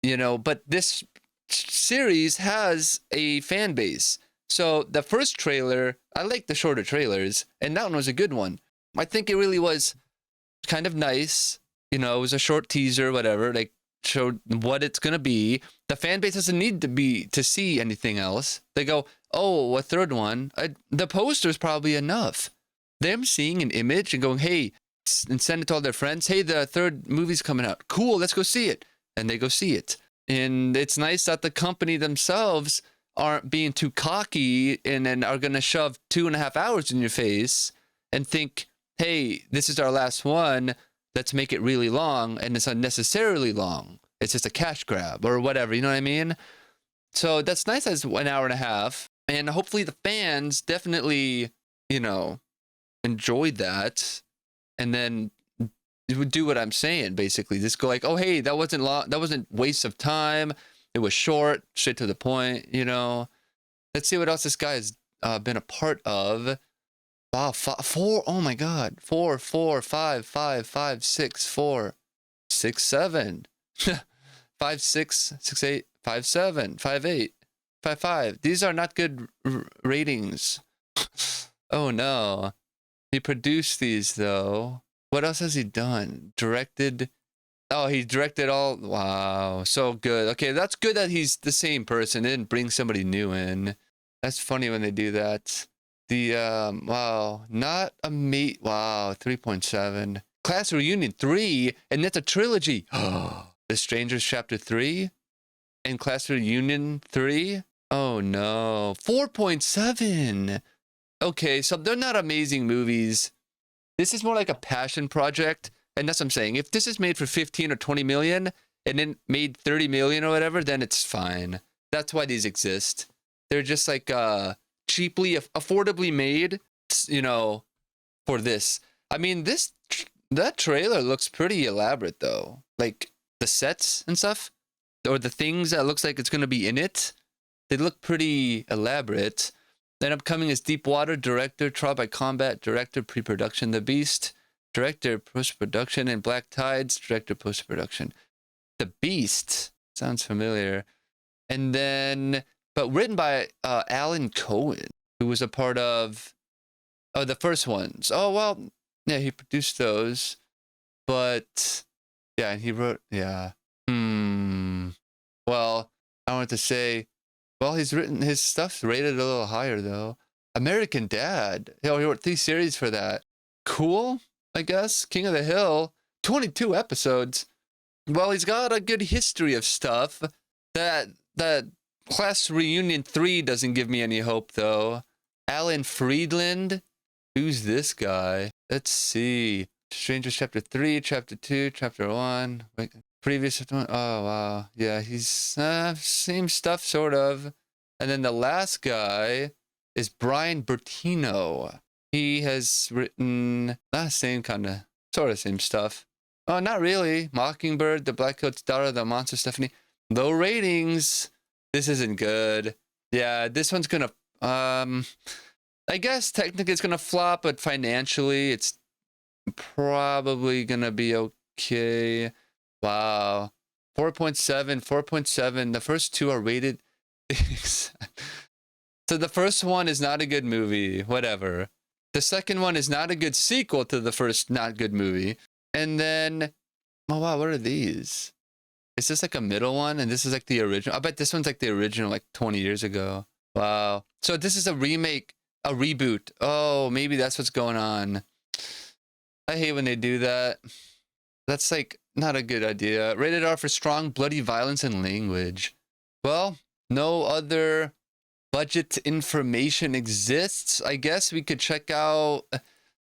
Speaker 1: you know, but this series has a fan base. So the first trailer, I like the shorter trailers, and that one was a good one. I think it really was kind of nice. You know, it was a short teaser, whatever. Like, showed what it's gonna be. The fan base doesn't need to see anything else. They go, oh, a third one. The poster's probably enough. Them seeing an image and going, hey, and send it to all their friends. Hey, the third movie's coming out. Cool, let's go see it. And they go see it. And it's nice that the company themselves aren't being too cocky and then are gonna shove 2.5 hours in your face and think, hey, this is our last one. Let's make it really long, and it's unnecessarily long. It's just a cash grab or whatever, you know what I mean? So that's nice as 1.5 hours. And hopefully the fans definitely, you know, enjoyed that. And then would do what I'm saying, basically. Just go like, oh, hey, that wasn't long. That wasn't waste of time. It was short, straight to the point, you know. Let's see what else this guy has been a part of. Wow, four. Oh my God, 4, 4, 5, 5, 5, 6, 4, 6, 7, 5, 6, 6, 8, 5, 7, 5, 8, 5, 5. These are not good ratings. Oh no. He produced these though. What else has he done? Directed. Oh, he directed all. Wow, so good. Okay, that's good that he's the same person. They didn't bring somebody new in. That's funny when they do that. The wow, not a mate. Wow, 3.7. Class Reunion 3, and that's a trilogy. The Strangers Chapter 3 and Class Reunion 3. Oh no, 4.7. Okay, so they're not amazing movies. This is more like a passion project, and that's what I'm saying. If this is made for 15 or 20 million and then made 30 million or whatever, then it's fine. That's why these exist. They're just like cheaply, affordably made, you know, for this. I mean, that trailer looks pretty elaborate though. Like the sets and stuff, or the things that looks like it's gonna be in it, they look pretty elaborate. Then upcoming is Deepwater, director, Trial by Combat, director, pre-production, The Beast, director, post-production, and Black Tides, director, post-production. The Beast sounds familiar. And then, but written by Alan Cohen, who was a part of the first ones. Oh, well, yeah, he produced those. But, yeah, and he wrote, yeah. Well, I wanted to say, well, he's written, his stuff's rated a little higher, though. American Dad. He wrote 3 series for that. Cool, I guess. King of the Hill. 22 episodes. Well, he's got a good history of stuff. That Class Reunion 3 doesn't give me any hope, though. Alan Friedland. Who's this guy? Let's see. Strangers Chapter 3, Chapter 2, Chapter 1. Wait, previous one. Oh, wow. Yeah, he's same stuff, sort of. And then the last guy is Brian Bertino. He has written same kind of, sort of same stuff. Oh, not really. Mockingbird, The Black Coat's Daughter, The Monster Stephanie. Low ratings. This isn't good. Yeah, this one's gonna, I guess technically it's gonna flop, but financially it's probably gonna be okay. Wow. 4.7, 4.7. The first 2 are rated. So the first one is not a good movie, whatever. The second one is not a good sequel to the first not good movie. And then, oh wow, what are these? Is this like a middle one? And this is like the original? I bet this one's like the original, like 20 years ago. Wow. So this is a remake, a reboot. Oh, maybe that's what's going on. I hate when they do that. That's like not a good idea. Rated R for strong, bloody violence and language. Well, no other budget information exists. I guess we could check out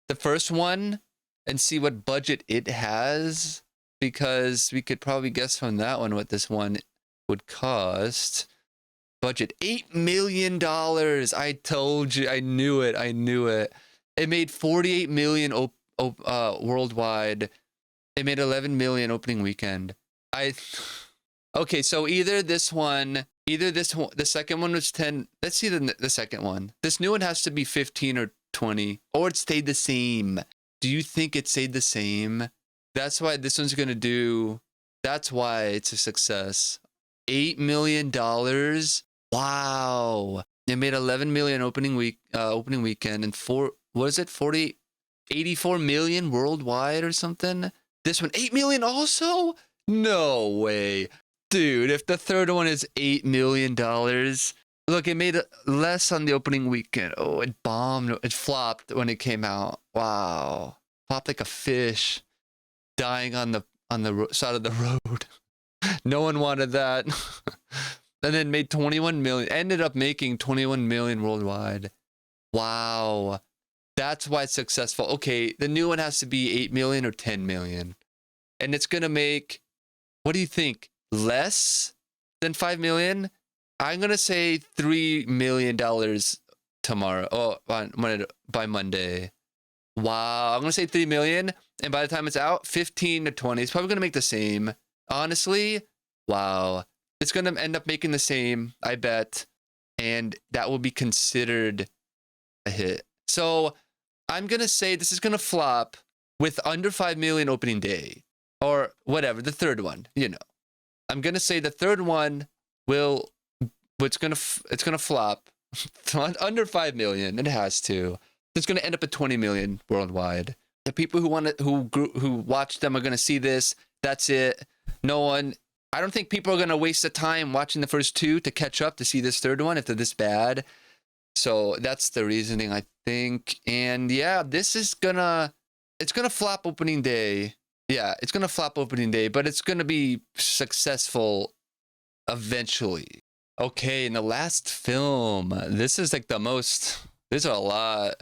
Speaker 1: the first one and see what budget it has, because we could probably guess from that one what this one would cost. Budget $8 million. I told you. I knew it. I knew it. It made 48 million worldwide. It made 11 million opening weekend. Okay, so either the second one was 10. Let's see the second one. This new one has to be 15 or 20, or it stayed the same. Do you think it stayed the same? That's why this one's gonna do. That's why it's a success. $8 million. Wow. It made 11 million opening weekend, and 84 million worldwide or something. This one, 8 million also? No way. Dude, if the third one is $8 million, look, it made less on the opening weekend. Oh, it bombed. It flopped when it came out. Wow. Flopped like a fish dying on the side of the road. No one wanted that. And then made 21 million. Ended up making 21 million worldwide. Wow. That's why it's successful. Okay, the new one has to be 8 million or 10 million. And it's going to make, what do you think? Less than 5 million? I'm going to say $3 million tomorrow. Oh, by Monday. Wow. I'm going to say 3 million. And by the time it's out, 15 to 20. It's probably going to make the same. Honestly, wow. It's going to end up making the same, I bet. And that will be considered a hit. So I'm going to say this is going to flop with under 5 million opening day. Or whatever, the third one, you know. I'm going to say the third one it's going to flop under 5 million. It has to. It's going to end up at 20 million worldwide. The people who watch them are going to see this. That's it. No one. I don't think people are going to waste the time watching the first two to catch up to see this third one if they're this bad. So that's the reasoning, I think. And yeah, it's going to flop opening day. Yeah, it's going to flop opening day, but it's going to be successful eventually. Okay, and the last film. This is like the most. There's a lot.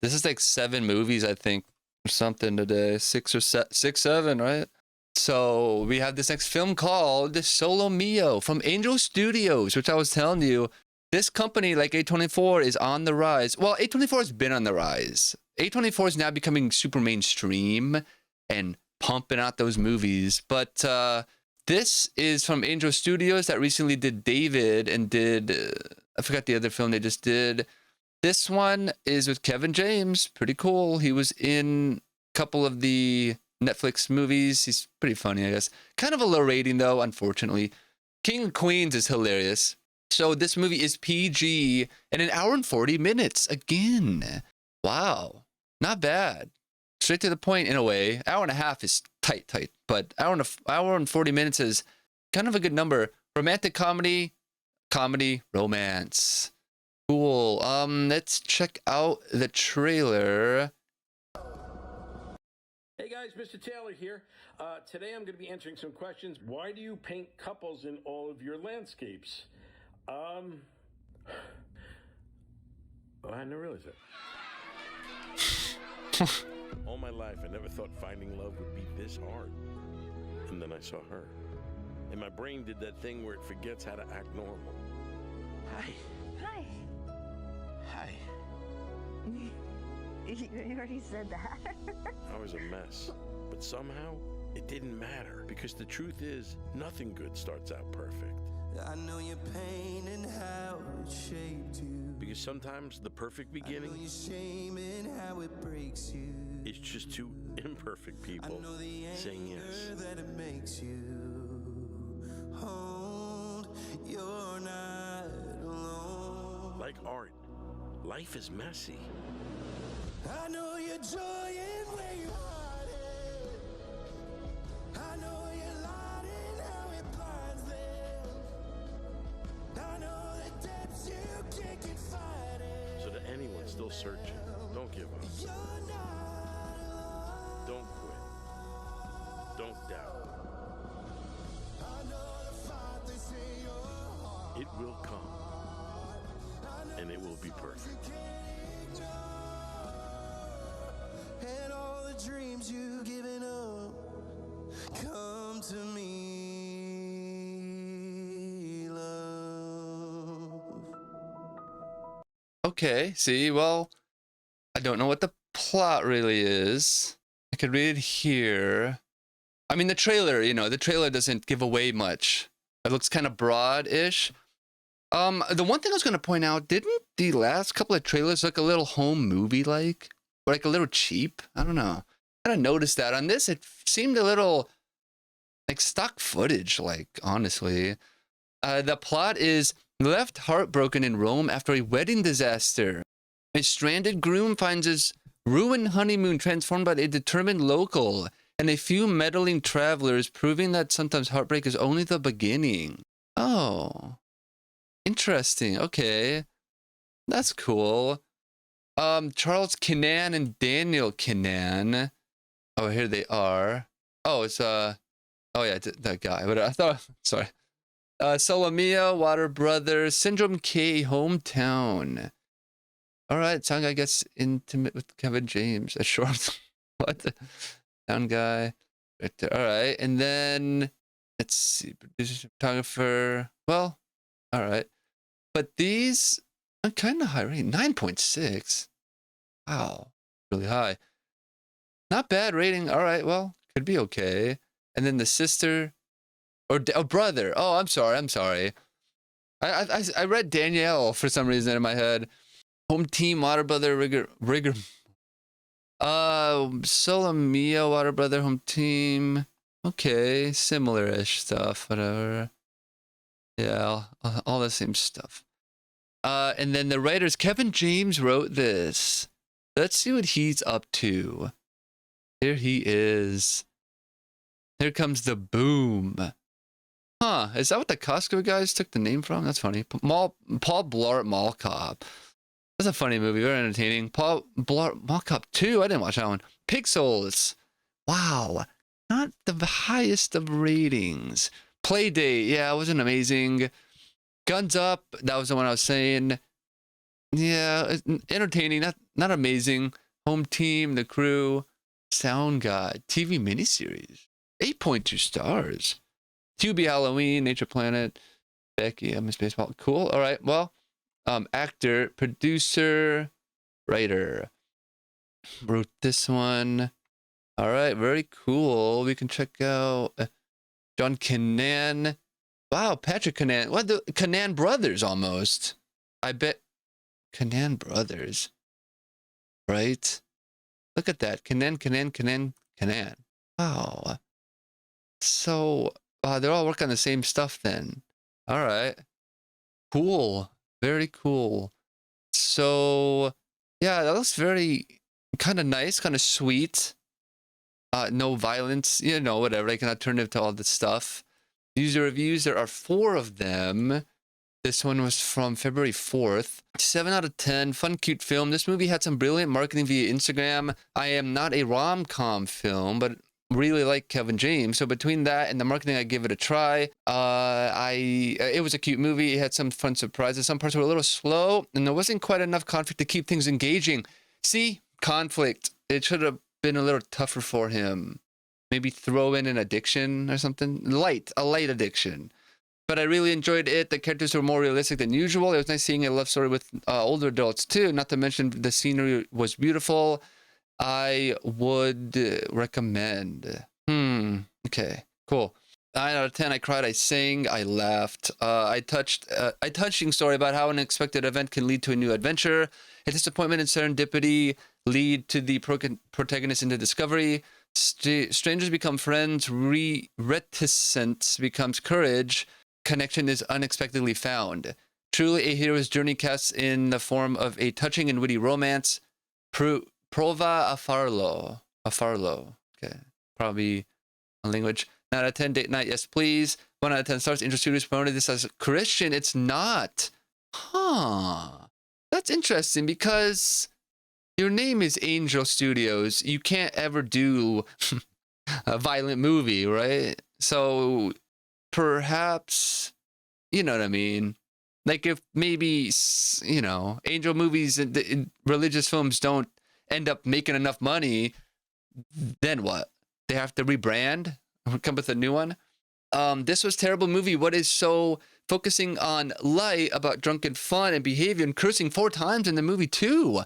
Speaker 1: This is like 7 movies, I think, or something today. 6 or 7, right? So we have this next film called Solo Mio from Angel Studios, which I was telling you. This company, like A24, is on the rise. Well, A24 has been on the rise. A24 is now becoming super mainstream and pumping out those movies. But this is from Angel Studios that recently did David and did... I forgot the other film they just did. This one is with Kevin James. Pretty cool. He was in a couple of the Netflix movies. He's pretty funny, I guess. Kind of a low rating, though, unfortunately. King of Queens is hilarious. So this movie is PG and 1 hour and 40 minutes. Again. Wow. Not bad. Straight to the point in a way. Hour and a half is tight. But hour and 40 minutes is kind of a good number. Romantic comedy, romance. Cool. Let's check out the trailer.
Speaker 19: Hey guys, Mr. Taylor here. Today I'm going to be answering some questions. Why do you paint couples in all of your landscapes? I never realized that. All my life, I never thought finding love would be this hard. And then I saw her. And my brain did that thing where it forgets how to act normal. Hi.
Speaker 14: Hi.
Speaker 19: Hi.
Speaker 14: You already said that.
Speaker 19: I was a mess. But somehow, it didn't matter. Because the truth is, nothing good starts out perfect.
Speaker 20: I know your pain and how it shaped you.
Speaker 19: Because sometimes the perfect beginning
Speaker 20: I know your shame and how it breaks you.
Speaker 19: It's just two imperfect people saying yes.
Speaker 20: That it makes you hold. You're not alone.
Speaker 19: Like art, life is messy.
Speaker 20: I know your joy and where your heart is. I know your light and how it blinds them. I know the depths you can't confide in.
Speaker 19: So to anyone still searching, don't give up.
Speaker 20: You're not alone.
Speaker 19: Don't quit. Don't deeper.
Speaker 20: And all the dreams you've given up come to me, love.
Speaker 1: Okay, see, well, I don't know what the plot really is. I could read it here. I mean, the trailer, you know, the trailer doesn't give away much. It looks kind of broad-ish. The one thing I was going to point out, didn't the last couple of trailers look a little home movie-like? Or like a little cheap? I don't know. I kind of noticed that. On this, it seemed a little like stock footage, like, honestly. The plot is left heartbroken in Rome after a wedding disaster. A stranded groom finds his ruined honeymoon transformed by a determined local and a few meddling travelers, proving that sometimes heartbreak is only the beginning. Oh, interesting. Okay, that's cool. Charles Kinnan and Daniel Kinnan. Oh, here they are. Oh, it's oh yeah, that guy. But I thought, sorry. Solomia, Water Brothers, Syndrome K, Hometown. All right, sound guy gets intimate with Kevin James. A short, what? Sound guy. Victor. All right, and then let's see, producer, photographer. Well, all right, but these are kind of high rating. 9.6. Wow, really high. Not bad rating. All right, well, could be okay. And then the sister, or brother. Oh, I'm sorry. I read Danielle for some reason in my head. Home team, Water Brother, Rigor. Solomia, Water Brother, home team. Okay, similar-ish stuff, whatever. Yeah, all the same stuff. And then the writers, Kevin James wrote this. Let's see what he's up to. Here he is. Here comes the boom. Huh, is that what the Costco guys took the name from? That's funny. Paul Blart Mall Cop. That's a funny movie, very entertaining. Paul Blart Mall Cop 2, I didn't watch that one. Pixels. Wow, not the highest of ratings. Playdate, yeah, it wasn't amazing. Guns Up, that was the one I was saying. Yeah, entertaining, not amazing. Home Team, The Crew, Sound Guy, TV miniseries. 8.2 stars. QB Halloween, Nature Planet, Becky, I Miss Baseball. Cool. All right. Well, actor, producer, writer. Wrote this one. All right. Very cool. We can check out John Kinnan. Wow, Patrick Kinnan. What, the Kinnan brothers almost. I bet Kinnan brothers. Right? Look at that. Kinnan. Wow. So, they're all working on the same stuff then. All right. Cool. Very cool. So, yeah, that looks very kind of nice, kind of sweet. No violence, you know, whatever. Like an alternative to all this stuff. User reviews, there are 4 of them. This one was from February 4th. 7 out of 10. Fun, cute film. This movie had some brilliant marketing via Instagram. I am not a rom-com film, but really like Kevin James. So between that and the marketing, I give it a try. It was a cute movie. It had some fun surprises. Some parts were a little slow, and there wasn't quite enough conflict to keep things engaging. See? Conflict. It should have been a little tougher for him. Maybe throw in an addiction or something. A light addiction. But I really enjoyed it. The characters were more realistic than usual. It was nice seeing a love story with older adults too. Not to mention the scenery was beautiful. I would recommend. Okay, cool. 9 out of 10. I cried, I sang, I laughed. A touching story about how an unexpected event can lead to a new adventure. A disappointment and serendipity lead to the protagonist into discovery. Strangers become friends. Reticence becomes courage. Connection is unexpectedly found. Truly a hero's journey cast in the form of a touching and witty romance. Prova a farlo. Okay, probably a language. 9 out of 10. Date night, yes please. 1 out of 10 stars. Intro Studios promoted this as Christian. It's not. Huh. That's interesting because your name is Angel Studios. You can't ever do a violent movie, right? So perhaps, you know what I mean? Like if maybe, you know, angel movies and religious films don't end up making enough money, then what? They have to rebrand, come with a new one. This was terrible movie. What is so focusing on light about drunken fun and behavior and cursing 4 times in the movie too?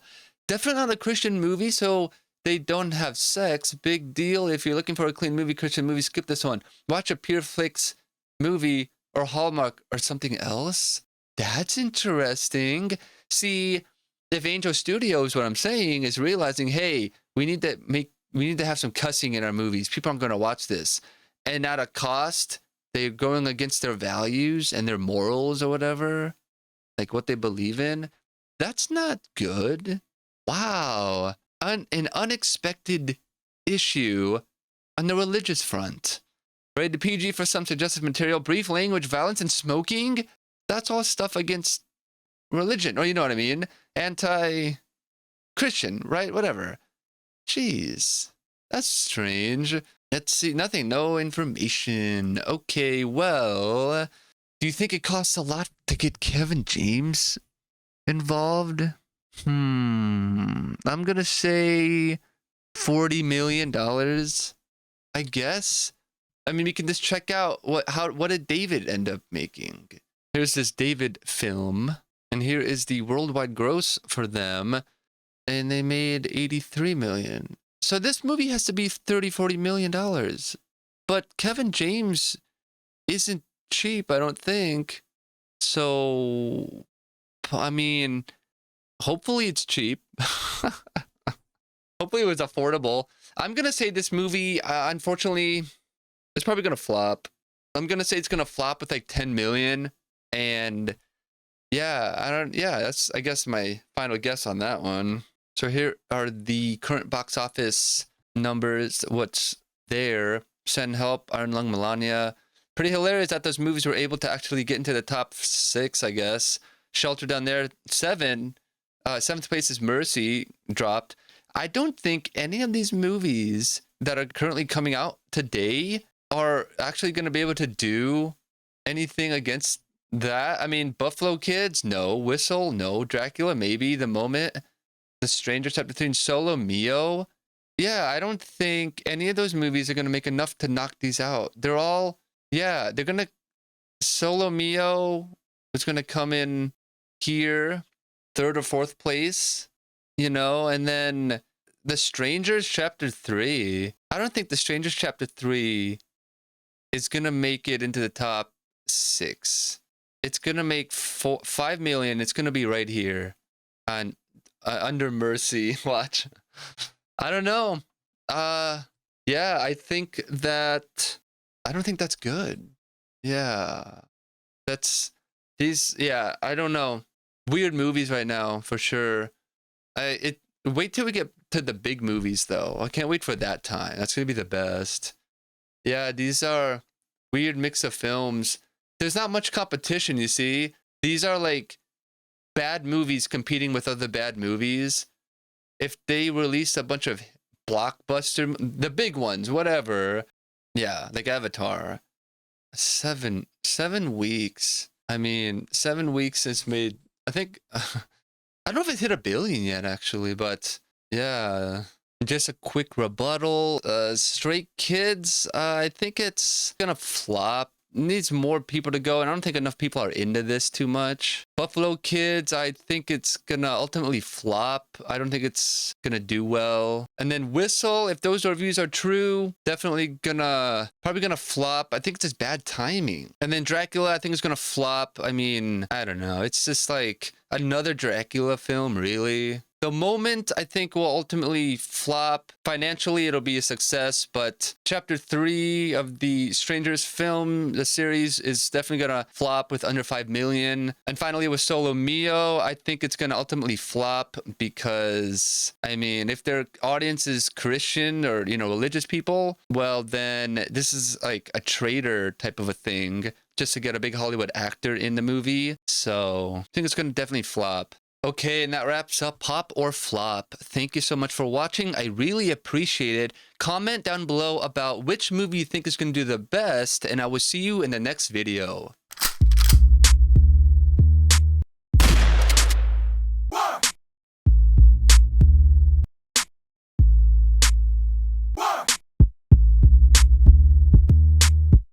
Speaker 1: Definitely not a Christian movie, so they don't have sex. Big deal. If you're looking for a clean movie, Christian movie, skip this one. Watch a Pure Flix movie or Hallmark or something else. That's interesting. See, if Angel Studios, what I'm saying is realizing, hey, we need to have some cussing in our movies. People aren't going to watch this. And at a cost, they're going against their values and their morals or whatever, like what they believe in. That's not good. Wow. An unexpected issue on the religious front. Rated PG for some suggestive material, brief language, violence, and smoking. That's all stuff against religion, or you know what I mean? Anti-Christian, right? Whatever. Jeez. That's strange. Let's see. Nothing. No information. Okay, well, do you think it costs a lot to get Kevin James involved? I'm going to say $40 million, I guess. I mean, we can just check out what did David end up making? Here's this David film, and here is the worldwide gross for them, and they made $83 million. So this movie has to be $30-40 million. But Kevin James isn't cheap, I don't think. So, I mean, hopefully it's cheap. Hopefully it was affordable. I'm going to say this movie, unfortunately, it's probably going to flop. I'm going to say it's going to flop with like 10 million. And yeah, that's, I guess, my final guess on that one. So here are the current box office numbers. What's there? Send Help, Iron Lung, Melania. Pretty hilarious that those movies were able to actually get into the top 6, I guess. Shelter down there, 7. 7th place is Mercy, dropped. I don't think any of these movies that are currently coming out today are actually going to be able to do anything against that. I mean, Buffalo Kids, no. Whistle, no. Dracula, maybe. The Moment, The Stranger, Chapter 3, and Solo Mio. Yeah, I don't think any of those movies are going to make enough to knock these out. They're all, yeah, they're going to, Solo Mio is going to come in here, 3rd or 4th place, you know, and then The Strangers Chapter 3. I don't think The Strangers Chapter 3 is going to make it into the top 6. It's going to make 5 million. It's going to be right here on under Mercy. Watch. I don't know. Yeah, I think that, I don't think that's good. Yeah. That's these, yeah, I don't know. Weird movies right now, for sure. Wait till we get to the big movies, though. I can't wait for that time. That's going to be the best. Yeah, these are weird mix of films. There's not much competition, you see. These are like bad movies competing with other bad movies. If they release a bunch of blockbuster, the big ones, whatever. Yeah, like Avatar. 7 weeks. I mean, 7 weeks has made, I think, I don't know if it hit $1 billion yet, actually, but yeah. Just a quick rebuttal. Stray Kids, I think it's gonna flop. Needs more people to go, and I don't think enough people are into this too much. Buffalo Kids, I think it's gonna ultimately flop. I don't think it's gonna do well. And then Whistle, if those reviews are true, probably gonna flop. I think it's just bad timing. And then Dracula, I think it's gonna flop. I mean, I don't know. It's just like another Dracula film, really. The Moment, I think, will ultimately flop. Financially, it'll be a success, but Chapter 3 of the Strangers film, the series, is definitely going to flop with under 5 million. And finally, with Solo Mio, I think it's going to ultimately flop because, I mean, if their audience is Christian or, you know, religious people, well, then this is like a traitor type of a thing just to get a big Hollywood actor in the movie. So I think it's going to definitely flop. Okay, and that wraps up Pop or Flop. Thank you so much for watching. I really appreciate it. Comment down below about which movie you think is going to do the best, and I will see you in the next video.